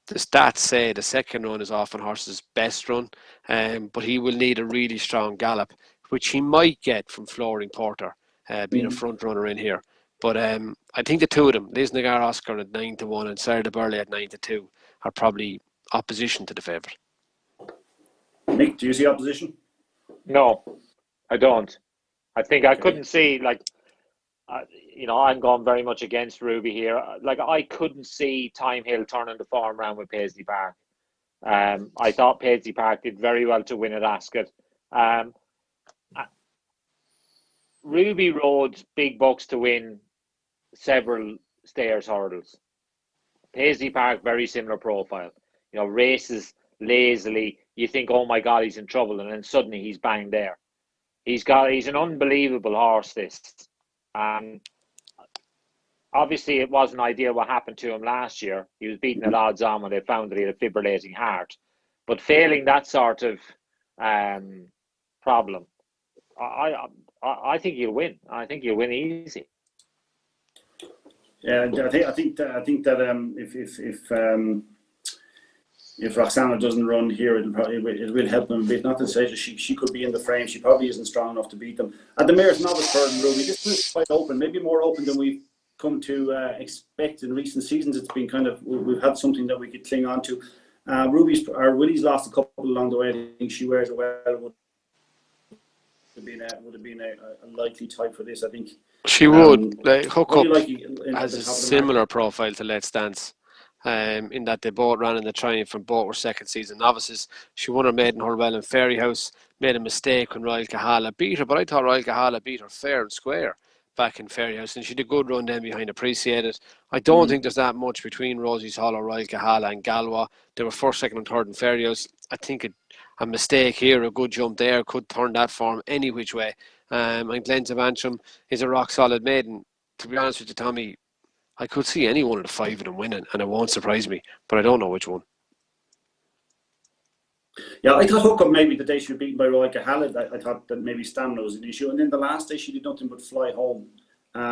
The stats say the second run is often horse's best run, but he will need a really strong gallop, which he might get from Flooring Porter, being a front runner in here. But I think the two of them, Lisnagar Oscar at 9-1 and Sarah de Burleigh at 9-2, are probably opposition to the favourite. Mick, do you see opposition? No, I don't. I think I couldn't see, like, you know, I'm going very much against Ruby here. Like, I couldn't see Time Hill turning the form around with Paisley Park. I thought Paisley Park did very well to win at Ascot. Ruby rode big bucks to win several Stayers hurdles. Paisley Park, very similar profile. You know, races lazily. You think, oh my God, he's in trouble, and then suddenly he's bang there. He's an unbelievable horse. This, obviously, it wasn't ideal what happened to him last year. He was beaten at odds on when they found that he had a fibrillating heart. But failing that sort of problem, I think he'll win. I think he'll win easy. Yeah, I think that if Roxana doesn't run here, it will help them a bit. Not to say that she could be in the frame. She probably isn't strong enough to beat them. At the Mayor's Novice Hurdle, Ruby, this is quite open, maybe more open than we've come to expect in recent seasons. It's been kind of, we've had something that we could cling on to. Willie's lost a couple along the way. I think she wears it well. Would have been a likely type for this, I think. She would. Hook Up has a similar profile to Let's Dance, in that they both ran in the Triumph and both were second season novices. She won her maiden hurdle well in Fairyhouse, made a mistake when Royal Kahala beat her, but I thought Royal Kahala beat her fair and square back in Fairyhouse, and she did a good run then behind Appreciated. I don't think there's that much between Rosie's Hollow, Royal Kahala and Galwa. They were first, second and third in Fairyhouse. I think a mistake here, a good jump there, could turn that form any which way. And Glens of Antrim is a rock solid maiden. To be honest with you, Tommy, I could see any one of the 5 of them winning, and it won't surprise me, but I don't know which one. Yeah, I thought Hook Up maybe the day she was beaten by Roy Kahala, I thought that maybe stamina was an issue. And then the last day she did nothing but fly home.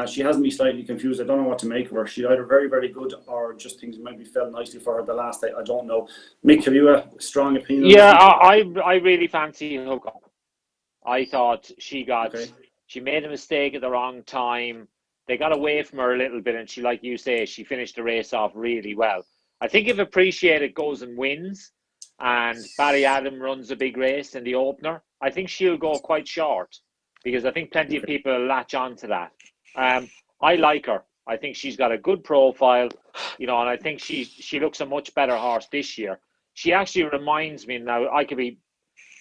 She has me slightly confused. I don't know what to make of her. She's either very, very good or just things maybe fell nicely for her the last day. I don't know. Mick, have you a strong opinion? Yeah, I really fancy Hook Up. I thought she made a mistake at the wrong time. They got away from her a little bit, and she, like you say, she finished the race off really well. I think if Appreciated goes and wins, and Barry Adam runs a big race in the opener, I think she'll go quite short. because I think plenty of people latch on to that. I like her. I think she's got a good profile, you know, and I think she looks a much better horse this year. She actually reminds me, now I could be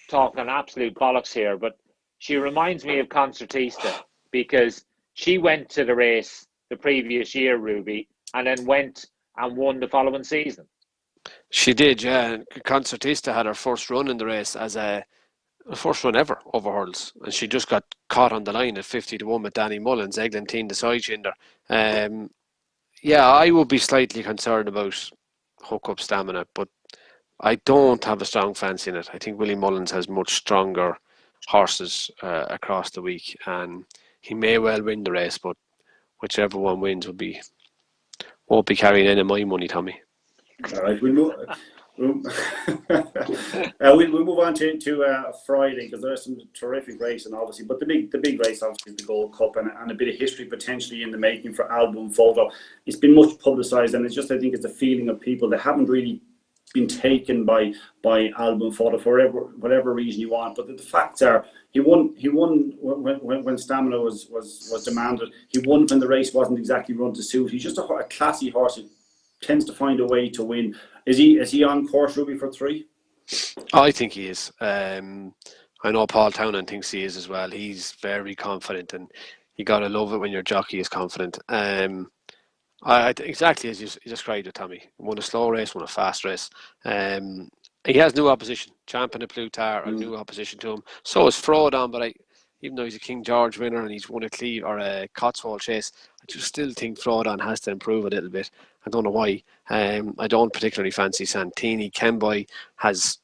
talking absolute bollocks here, but she reminds me of Concertista, because she went to the race the previous year, Ruby, and then went and won the following season. She did, yeah. Concertista had her first run in the race as a first run ever over hurdles, and she just got caught on the line at 50-1 with Danny Mullins, Eglantine the side-shinder. Yeah, I would be slightly concerned about hook-up stamina, but I don't have a strong fancy in it. I think Willie Mullins has much stronger horses across the week, and he may well win the race, but whichever one wins won't be carrying any of my money, Tommy. All right, we'll move on to Friday, because there's some terrific racing, obviously. But the big race, obviously, is the Gold Cup, and a bit of history potentially in the making for Album Photo. It's been much publicised, and it's just, I think, it's a feeling of people that haven't really been taken by Album Photo for whatever reason you want. But the facts are, he won when stamina was demanded. He won when the race wasn't exactly run to suit. He's just a classy horse who tends to find a way to win. Is he on course, Ruby, for 3? I think he is. I know Paul Townend thinks he is as well. He's very confident, and you gotta love it when your jockey is confident. Exactly as you described it, Tommy. Won a slow race, won a fast race. He has new opposition. Champion of Plutar and new opposition to him. So is Fraudon, but even though he's a King George winner and he's won a Cleve or a Cotswold chase, I just still think Fraudon has to improve a little bit. I don't know why. I don't particularly fancy Santini. Kemboy has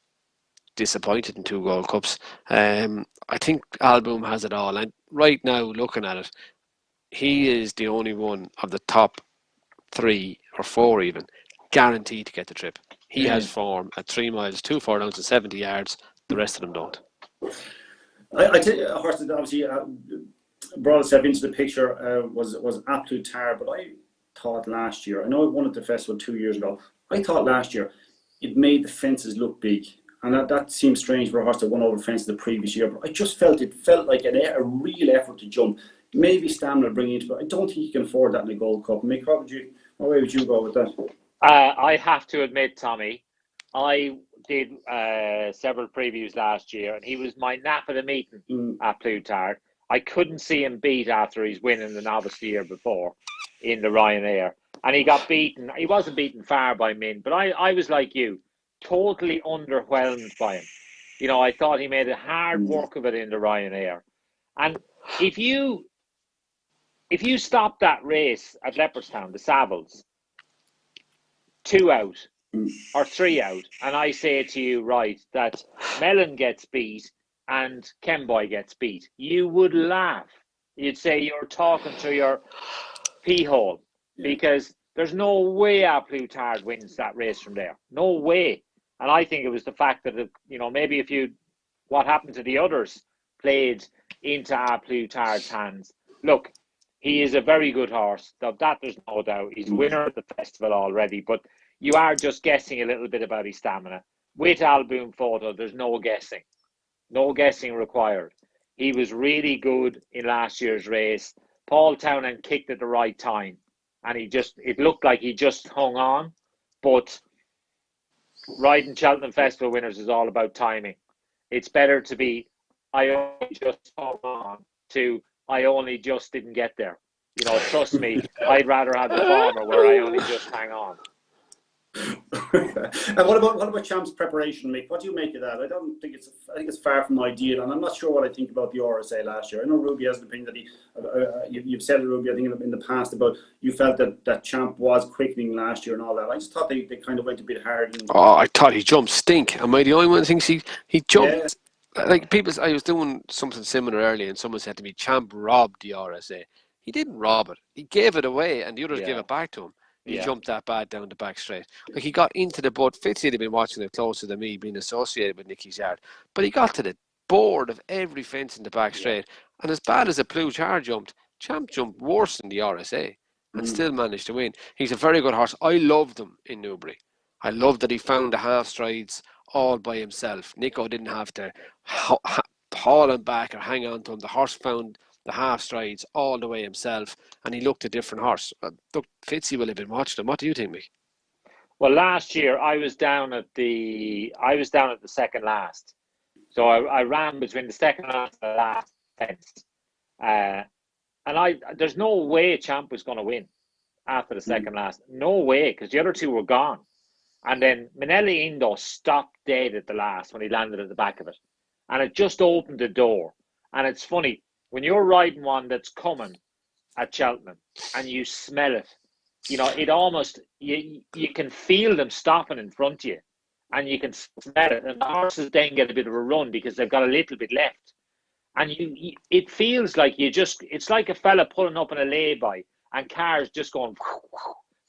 disappointed in 2 Gold Cups. I think Album has it all. And right now, looking at it, he is the only one of the top 3 or 4 even guaranteed to get the trip. He has form at 3 miles, 2 furlongs and 70 yards. The rest of them don't. I tell you, a horse that obviously brought itself into the picture was Absolute Tar, but I thought last year, I know it won at the festival 2 years ago, I thought last year it made the fences look big, and that seems strange for a horse that won over fences the previous year, but I just felt like a real effort to jump. Maybe stamina bringing it, but I don't think you can afford that in a Gold Cup. Mick, what way would you go with that? I have to admit, Tommy, I did several previews last year, and he was my nap of the meeting at Plutarch. I couldn't see him beat after he's winning the novice the year before in the Ryanair, and he got beaten. He wasn't beaten far by Min, but I was like you, totally underwhelmed by him. You know, I thought he made a hard work of it in the Ryanair. And if you stop that race at Leopardstown, the Savills, 2 out or 3 out, and I say to you, right, that Mellon gets beat and Kemboy gets beat, you would laugh. You'd say you're talking to your pee hole, because there's no way Plutarch wins that race from there. No way. And I think it was the fact that, maybe what happened to the others played into Plutarch's hands. Look, he is a very good horse. That there's no doubt. He's winner at the festival already, but you are just guessing a little bit about his stamina. With Album Photo, there's no guessing. No guessing required. He was really good in last year's race. Paul Townend kicked at the right time, and it looked like he just hung on. But riding Cheltenham Festival winners is all about timing. It's better to be, I only just hung on, to I only just didn't get there. Trust me, I'd rather have the former where I only just hang on. And what about Champ's preparation, Mick? What do you make of that? I think it's far from ideal, and I'm not sure what I think about the RSA last year. I know Ruby has an opinion that you've said it, Ruby, I think in the past, about you felt that Champ was quickening last year and all that. I just thought they kind of went a bit hard. I thought he jumped stink. Am I the only one that thinks he jumped? Yeah. Like I was doing something similar earlier, and someone said to me, Champ robbed the RSA. He didn't rob it. He gave it away, and the others gave it back to him. He jumped that bad down the back straight. Like, he got into the board. Fitzy had been watching it closer than me, being associated with Nicky's yard. But he got to the board of every fence in the back straight. And as bad as a Plutarch jumped, Champ jumped worse than the RSA and still managed to win. He's a very good horse. I loved him in Newbury. I loved that he found the half strides all by himself. Nico didn't have to haul him back or hang on to him. The horse found the half strides all the way himself, and he looked a different horse. Look, Fitzy will have been watching him. What do you think, Mick? Well, last year I was down at the second last, so I ran between the second last and the last fence, and there's no way Champ was going to win after the second last. No way, because the other two were gone. And then Manelli Indo stopped dead at the last when he landed at the back of it. And it just opened the door. And it's funny, when you're riding one that's coming at Cheltenham and you smell it, you know, it almost, you can feel them stopping in front of you and you can smell it. And the horses then get a bit of a run because they've got a little bit left. And it feels like it's like a fella pulling up in a lay-by and cars just going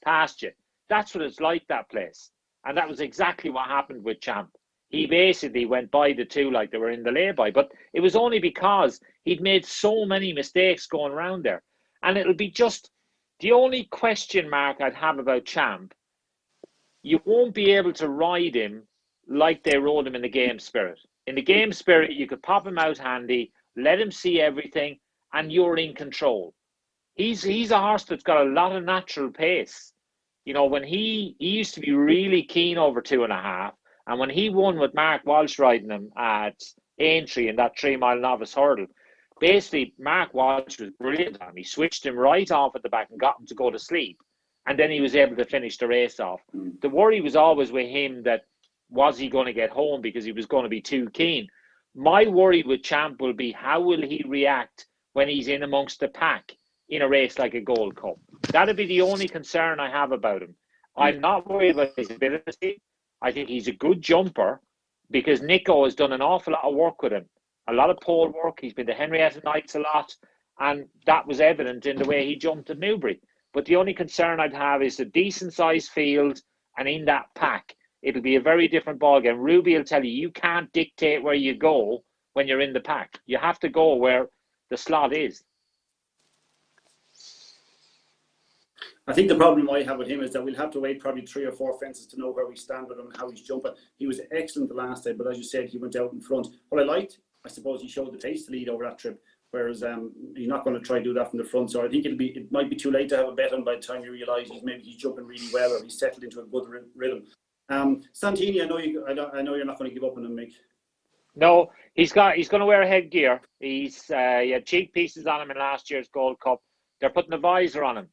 past you. That's what it's like, that place. And that was exactly what happened with Champ. He basically went by the two like they were in the lay-by. But it was only because he'd made so many mistakes going around there. And it'll be just the only question mark I'd have about Champ. You won't be able to ride him like they rode him in the Game Spirit. In the Game Spirit, you could pop him out handy, let him see everything, and you're in control. He's a horse that's got a lot of natural pace. You know, when he used to be really keen over 2.5, and when he won with Mark Walsh riding him at Aintree in that 3-mile novice hurdle, basically Mark Walsh was brilliant on him. He switched him right off at the back and got him to go to sleep, and then he was able to finish the race off. The worry was always with him that was he going to get home because he was going to be too keen. My worry with Champ will be how will he react when he's in amongst the pack in a race like a Gold Cup. That'd be the only concern I have about him. I'm not worried about his ability. I think he's a good jumper because Nico has done an awful lot of work with him. A lot of pole work. He's been to Henrietta Knights a lot, and that was evident in the way he jumped at Newbury. But the only concern I'd have is a decent-sized field, and in that pack, it'll be a very different ballgame. Ruby will tell you, you can't dictate where you go when you're in the pack. You have to go where the slot is. I think the problem I have with him is that we'll have to wait probably 3 or 4 fences to know where we stand with him and how he's jumping. He was excellent the last time, but as you said, he went out in front. What I liked, I suppose he showed the taste to lead over that trip, whereas he's not going to try to do that from the front. So I think it might be too late to have a bet on by the time you realise he's jumping really well or he's settled into a good rhythm. Santini, I know you're not going to give up on him, Mick. No, he's going to wear a headgear. He had cheek pieces on him in last year's Gold Cup. They're putting a visor on him.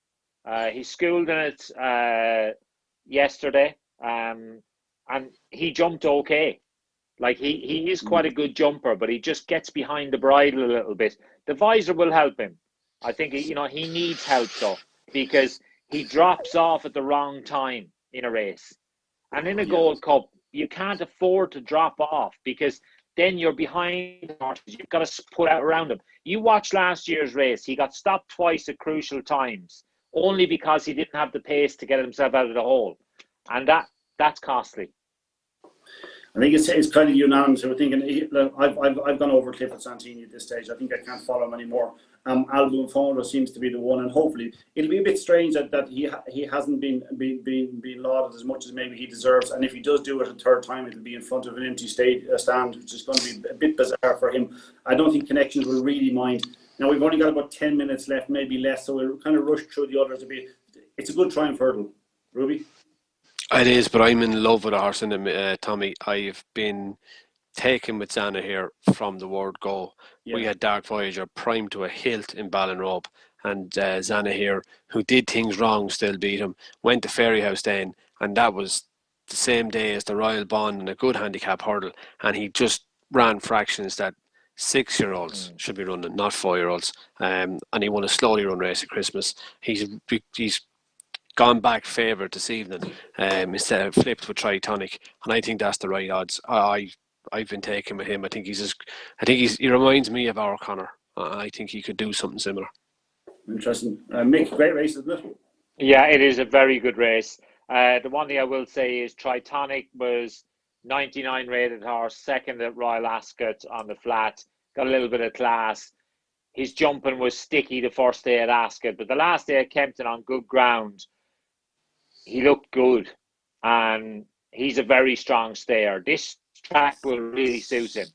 He schooled in it yesterday, and he jumped okay. Like he is quite a good jumper, but he just gets behind the bridle a little bit. The visor will help him. I think he needs help though, because he drops off at the wrong time in a race. And in a Gold Cup, you can't afford to drop off because then you're behind horses. You've got to put out around him. You watch last year's race. He got stopped twice at crucial times, only because he didn't have the pace to get himself out of the hole. And that's costly. I think it's kind of unanimous. We're thinking, I've gone over Clifford Santini at this stage. I think I can't follow him anymore. Aldo Fondo seems to be the one, and hopefully it'll be a bit strange that he hasn't been lauded as much as maybe he deserves. And if he does do it a third time, it'll be in front of an empty stand, which is going to be a bit bizarre for him. I don't think Connections will really mind. Now we've only got about 10 minutes left, maybe less, so we'll kind of rush through the others a bit. It's a good triumph hurdle, Ruby. It is, but I'm in love with the horse in him, Tommy. I've been taken with Zana here from the word go. Yeah. We had Dark Voyager primed to a hilt in Ballinrobe, and Zana here, who did things wrong, still beat him. Went to Fairyhouse then, and that was the same day as the Royal Bond and a good handicap hurdle, and he just ran fractions that 6-year-olds should be running, not 4-year-olds. And he won a slowly run race at Christmas. He's gone back favourite this evening instead of flipped with Tritonic, and I think that's the right odds. I've been taken with him. I think he reminds me of O'Connor. I think he could do something similar. Interesting. Mick, great race, isn't it? Yeah, it is a very good race. The one thing I will say is Tritonic was 99 rated horse, second at Royal Ascot on the flat, got a little bit of class. His jumping was sticky the first day at Ascot, but the last day at Kempton on good ground, he looked good, and he's a very strong stayer. This track will really suit him,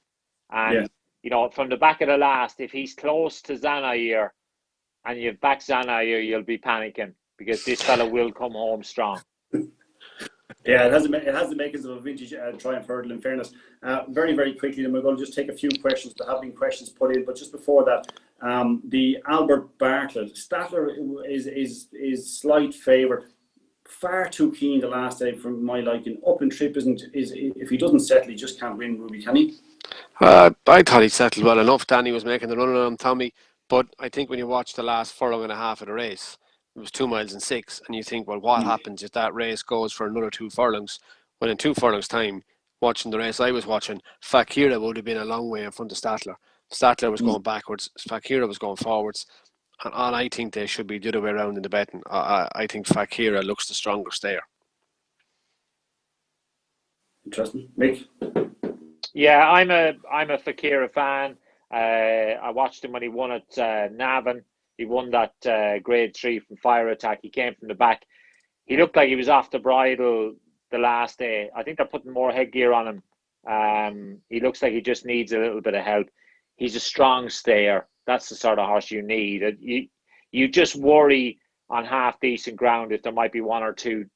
and from the back of the last, if he's close to Zanair and you've back Zanair, you'll be panicking because this fella will come home strong. Yeah, it has the makings of a vintage Triumph hurdle, in fairness. Very, very quickly, then we're going to just take a few questions. There have been questions put in, but just before that, the Albert Bartlett, Statler is slight favourite. Far too keen the last day for my liking. Up and trip if he doesn't settle, he just can't win, Ruby, can he? I thought he settled well enough. Danny was making the run on him, Tommy. But I think when you watch the last furlong and a half of the race, it was 2 miles and 6, and you think, well, what happens if that race goes for another 2 furlongs? Well, in 2 furlongs' time, watching the race I was watching, Fakira would have been a long way in front of Statler. Statler was going backwards, Fakira was going forwards, and I think they should be the other way around in the betting. I think Fakira looks the stronger stayer. Interesting. Mick? Yeah, I'm a Fakira fan. I watched him when he won at Navan. He won that grade 3 from Fire Attack. He came from the back. He looked like he was off the bridle the last day. I think they're putting more headgear on him. He looks like he just needs a little bit of help. He's a strong stayer. That's the sort of horse you need. You just worry on half decent ground if there might be 1 or 2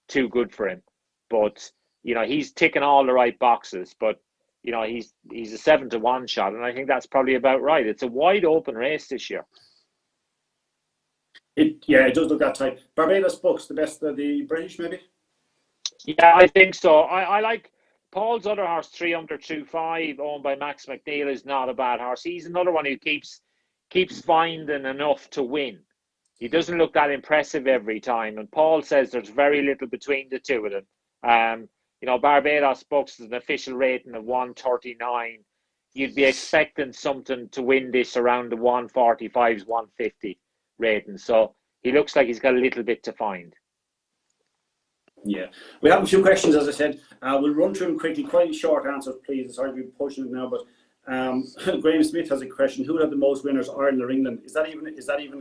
too good for him. But he's ticking all the right boxes. But he's a 7-1 shot, and I think that's probably about right. It's a wide open race this year. It does look that type. Barbados Bucks, the best of the British, maybe? Yeah, I think so. I like Paul's other horse, 3 Under 2.5, owned by Max McNeil, is not a bad horse. He's another one who keeps finding enough to win. He doesn't look that impressive every time, and Paul says there's very little between the two of them. Barbados Bucks is an official rating of 139. You'd be expecting something to win this around the 145s, 150 rating. So he looks like he's got a little bit to find. Yeah. We have a few questions, as I said. We'll run through them quickly. Quite short answers, please. Sorry to be pushing it now, but Graham Smith has a question. Who had the most winners, Ireland or England? Is that even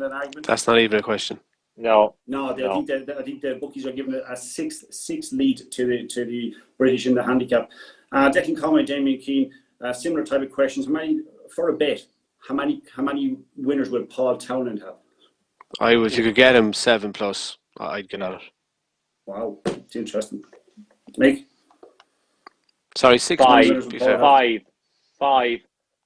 an argument? That's not even a question. No. I think the bookies are giving it a six lead to the British in the handicap. Declan Conway, Damien Keane, similar type of questions. For a bet, how many winners will Paul Townend have? If you could get him 7+, I'd get on it. Wow, it's interesting. Mick? Sorry, 6. 5,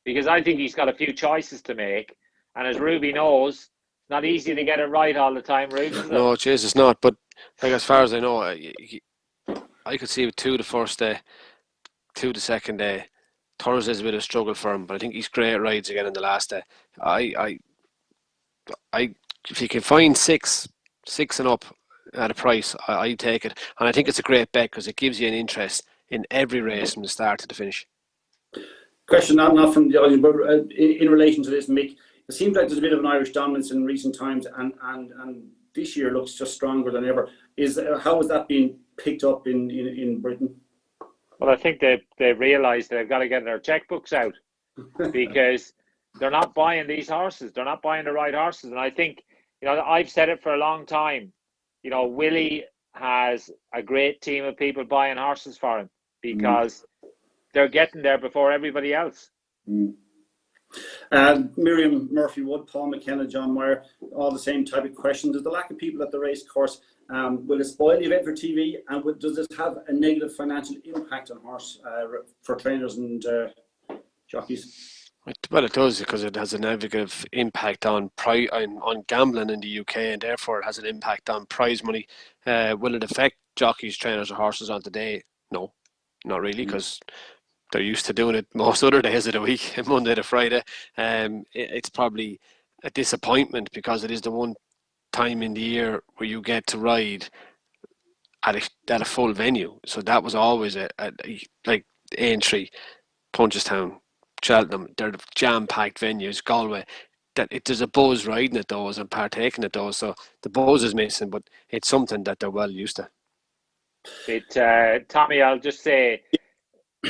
because I think he's got a few choices to make, and as Ruby knows, it's not easy to get it right all the time, Ruby. No, jeez, it's not. But as far as I know, I could see 2 the first day, 2 the second day. Thursday's a bit of a struggle for him, but I think he's great rides again in the last day. If you can find 6 and up at a price, I take it, and I think it's a great bet because it gives you an interest in every race from the start to the finish. Question not from the audience, but in relation to this, Mick, it seems like there's a bit of an Irish dominance in recent times, and this year looks just stronger than ever. How is that being picked up in Britain? Well, I think they realised they've got to get their checkbooks out because they're not buying these horses. They're not buying the right horses, and I think I've said it for a long time. Willie has a great team of people buying horses for him because they're getting there before everybody else. Miriam Murphy-Wood, Paul McKenna, John Meyer, all the same type of questions. Does the lack of people at the race course, will it spoil the event for TV, and does this have a negative financial impact on horse for trainers and jockeys? Well, it does, because it has a negative impact on gambling in the UK, and therefore it has an impact on prize money. Will it affect jockeys, trainers, or horses on the day? No, not really, because they're used to doing it most other days of the week, Monday to Friday. It's probably a disappointment because it is the one time in the year where you get to ride at a full venue. So that was always like Aintree, Punchestown, Cheltenham. They're jam-packed venues. Galway. There's a buzz riding at those and partaking at those. So the buzz is missing, but it's something that they're well used to. Tommy, I'll just say,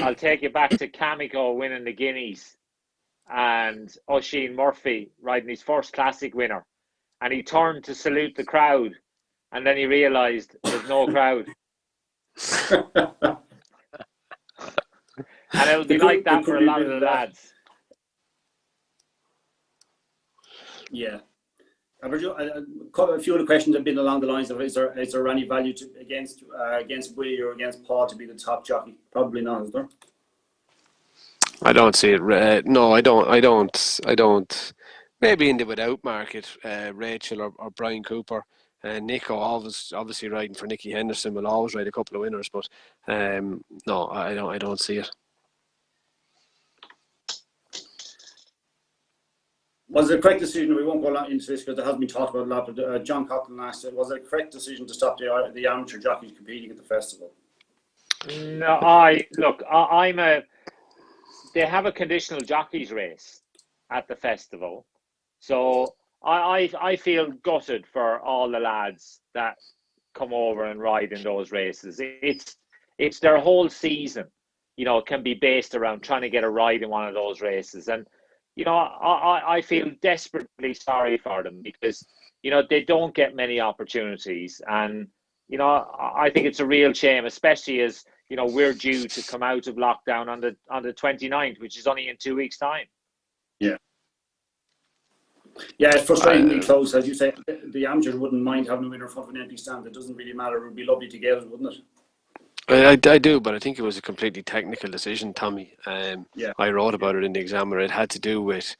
I'll take you back to Kamiko winning the Guineas and Oisin Murphy riding his first classic winner, and he turned to salute the crowd and then he realised there's no crowd. And it'll be like that for a lot of the lads. Yeah. A few of the questions have been along the lines of: is there any value against Willie or against Paul to be the top jockey? Probably not, is there? I don't see it. No, I don't. Maybe in the without market, Rachel or Brian Cooper. Nico, obviously riding for Nicky Henderson, will always ride a couple of winners, but no, I don't see it. Was it a correct decision? We won't go into this because it hasn't been talked about a lot. But John Coughlin asked, was it a correct decision to stop the amateur jockeys competing at the festival? No, they have a conditional jockeys race at the festival, so I feel gutted for all the lads that come over and ride in those races. It's their whole season, can be based around trying to get a ride in one of those races. And, I feel desperately sorry for them because, they don't get many opportunities. And, I think it's a real shame, especially as, we're due to come out of lockdown on the 29th, which is only in 2 weeks' time. Yeah. Yeah, it's frustratingly close. As you say, the amateurs wouldn't mind having a winner in front of an empty stand. It doesn't really matter. It would be lovely to get it, wouldn't it? I do, but I think it was a completely technical decision, Tommy. I wrote about it in the Examiner. It had to do with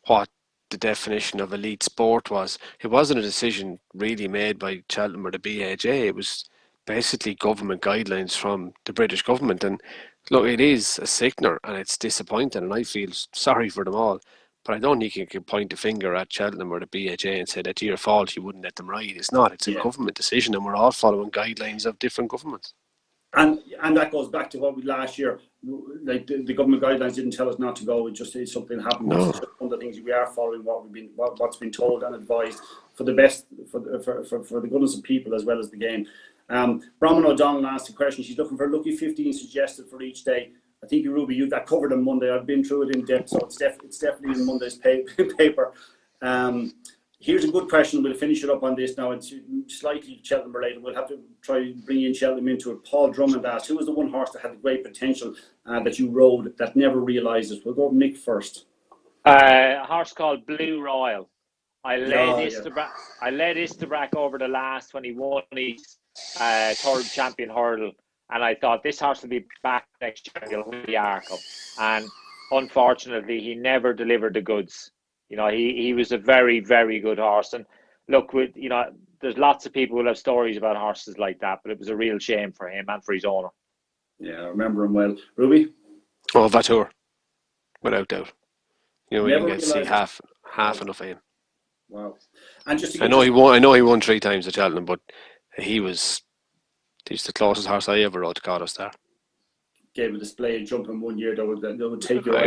what the definition of elite sport was. It wasn't a decision really made by Cheltenham or the BAJ. It was basically government guidelines from the British government. And look, it is a sickener and it's disappointing, and I feel sorry for them all. But I don't think you can point a finger at Cheltenham or the BAJ and say that's your fault, you wouldn't let them ride. It's not. It's a government decision, and we're all following guidelines of different governments. And that goes back to what we last year. Like the government guidelines didn't tell us not to go. It just something happened. No. It's just one of the things we are following what's been told and advised for the best for the goodness of people as well as the game. Bronwyn O'Donnell asked a question. She's looking for lucky 15 suggested for each day. I think Ruby, you that covered on Monday. I've been through it in depth, so it's definitely in Monday's paper. Here's a good question. We'll finish it up on this now. It's slightly Cheltenham related. We'll have to try bring in Cheltenham into it. Paul Drummond asked, who was the one horse that had the great potential that you rode that never realised it? We'll go with Mick first. A horse called Blue Royal. I led Istabrack over the last when he won his third champion hurdle. And I thought, this horse will be back next year. He'll win the Arkle. And unfortunately, he never delivered the goods. He was a very, very good horse. And look, there's lots of people who have stories about horses like that, but it was a real shame for him and for his owner. Yeah, I remember him well. Ruby? Oh, Vatour, without doubt. We didn't get to see half enough of him. Wow! And just I know he won 3 times at Cheltenham, but he's the closest horse I ever rode to Caught Star. Gave a display of jumping one year that would take you out.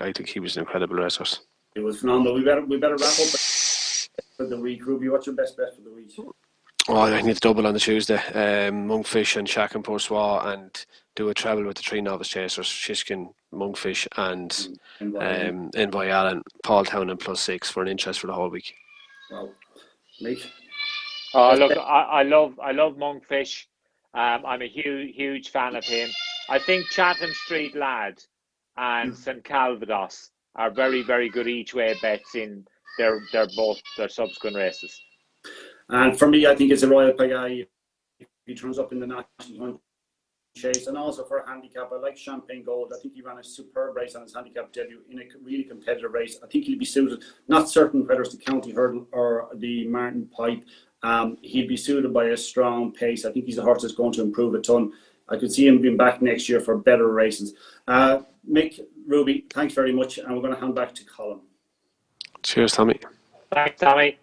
I think he was an incredible racehorse. It was phenomenal. We better wrap up for the week. Ruby, what's your best bet for the week? Oh, I need to double on the Tuesday. Monkfish and Shack and Poursois, and do a travel with the 3 novice chasers: Shishkin, Monkfish, and Envoy Allen, Paul Townend +6 for an interest for the whole week. Wow, Mick. Look, I love Monkfish. I'm a huge fan of him. I think Chatham Street Lad and St Calvados are very, very good each way bets in their subsequent races. And for me, I think it's a Royal Pagaille. He turns up in the national chase, and also for a handicap, I like Champagne Gold. I think he ran a superb race on his handicap debut in a really competitive race. I think he'll be suited. Not certain whether it's the County Hurdle or the Martin Pipe. He'd be suited by a strong pace. I think he's a horse that's going to improve a ton. I could see him being back next year for better races. Mick, Ruby, thanks very much. And we're going to hand back to Colin. Cheers, Tommy. Thanks, Tommy.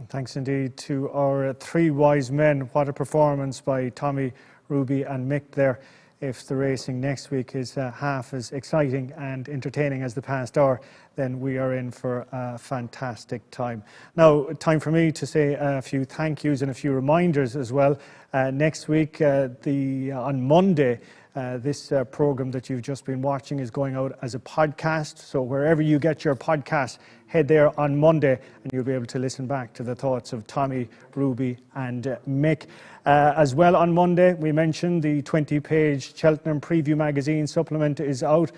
Thanks indeed to our 3 wise men. What a performance by Tommy, Ruby and Mick there. If the racing next week is half as exciting and entertaining as the past hour, then we are in for a fantastic time. Now, time for me to say a few thank yous and a few reminders as well. Next week, on Monday, this program that you've just been watching is going out as a podcast. So wherever you get your podcast, head there on Monday and you'll be able to listen back to the thoughts of Tommy, Ruby and Mick. As well on Monday, we mentioned the 20-page Cheltenham Preview magazine supplement is out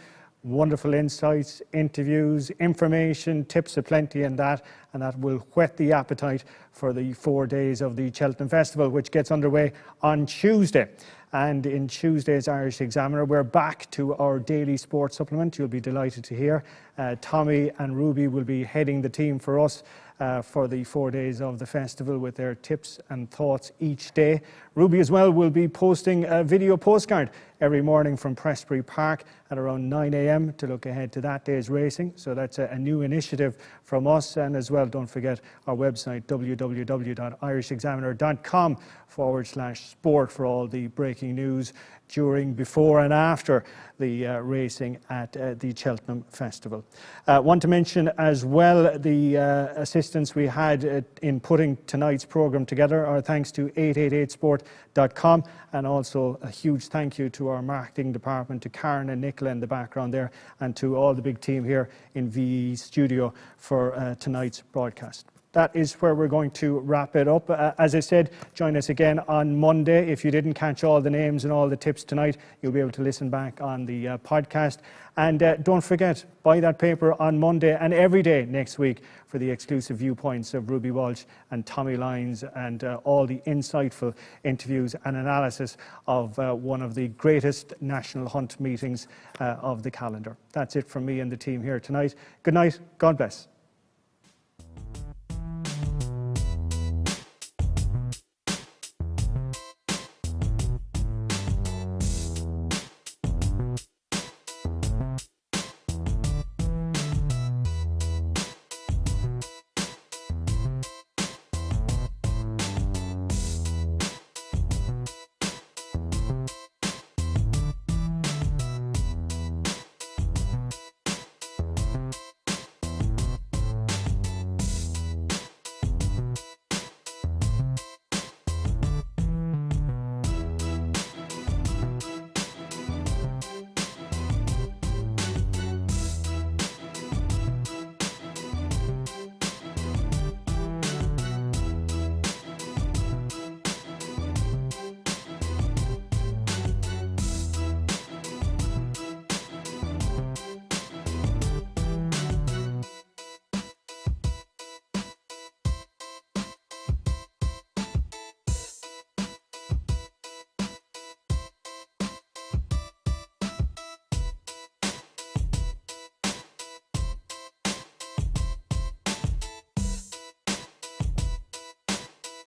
Wonderful insights, interviews, information, tips aplenty and that will whet the appetite for the 4 days of the Cheltenham Festival, which gets underway on Tuesday. And in Tuesday's Irish Examiner, we're back to our daily sports supplement. You'll be delighted to hear. Tommy and Ruby will be heading the team for us for the 4 days of the festival with their tips and thoughts each day. Ruby as well will be posting a video postcard every morning from Prestbury Park at around 9 a.m. to look ahead to that day's racing. So that's a new initiative from us. And as well, don't forget our website, www.irishexaminer.com/sport for all the breaking news during, before and after the racing at the Cheltenham Festival. Want to mention as well the assistance we had in putting tonight's programme together. Our thanks to 888sport.com, and also a huge thank you to our marketing department, to Karen and Nicola in the background there, and to all the big team here in VE Studio for tonight's broadcast. That is where we're going to wrap it up. As I said, join us again on Monday. If you didn't catch all the names and all the tips tonight, you'll be able to listen back on the podcast. And don't forget, buy that paper on Monday and every day next week for the exclusive viewpoints of Ruby Walsh and Tommy Lyons, and all the insightful interviews and analysis of one of the greatest national hunt meetings of the calendar. That's it from me and the team here tonight. Good night. God bless.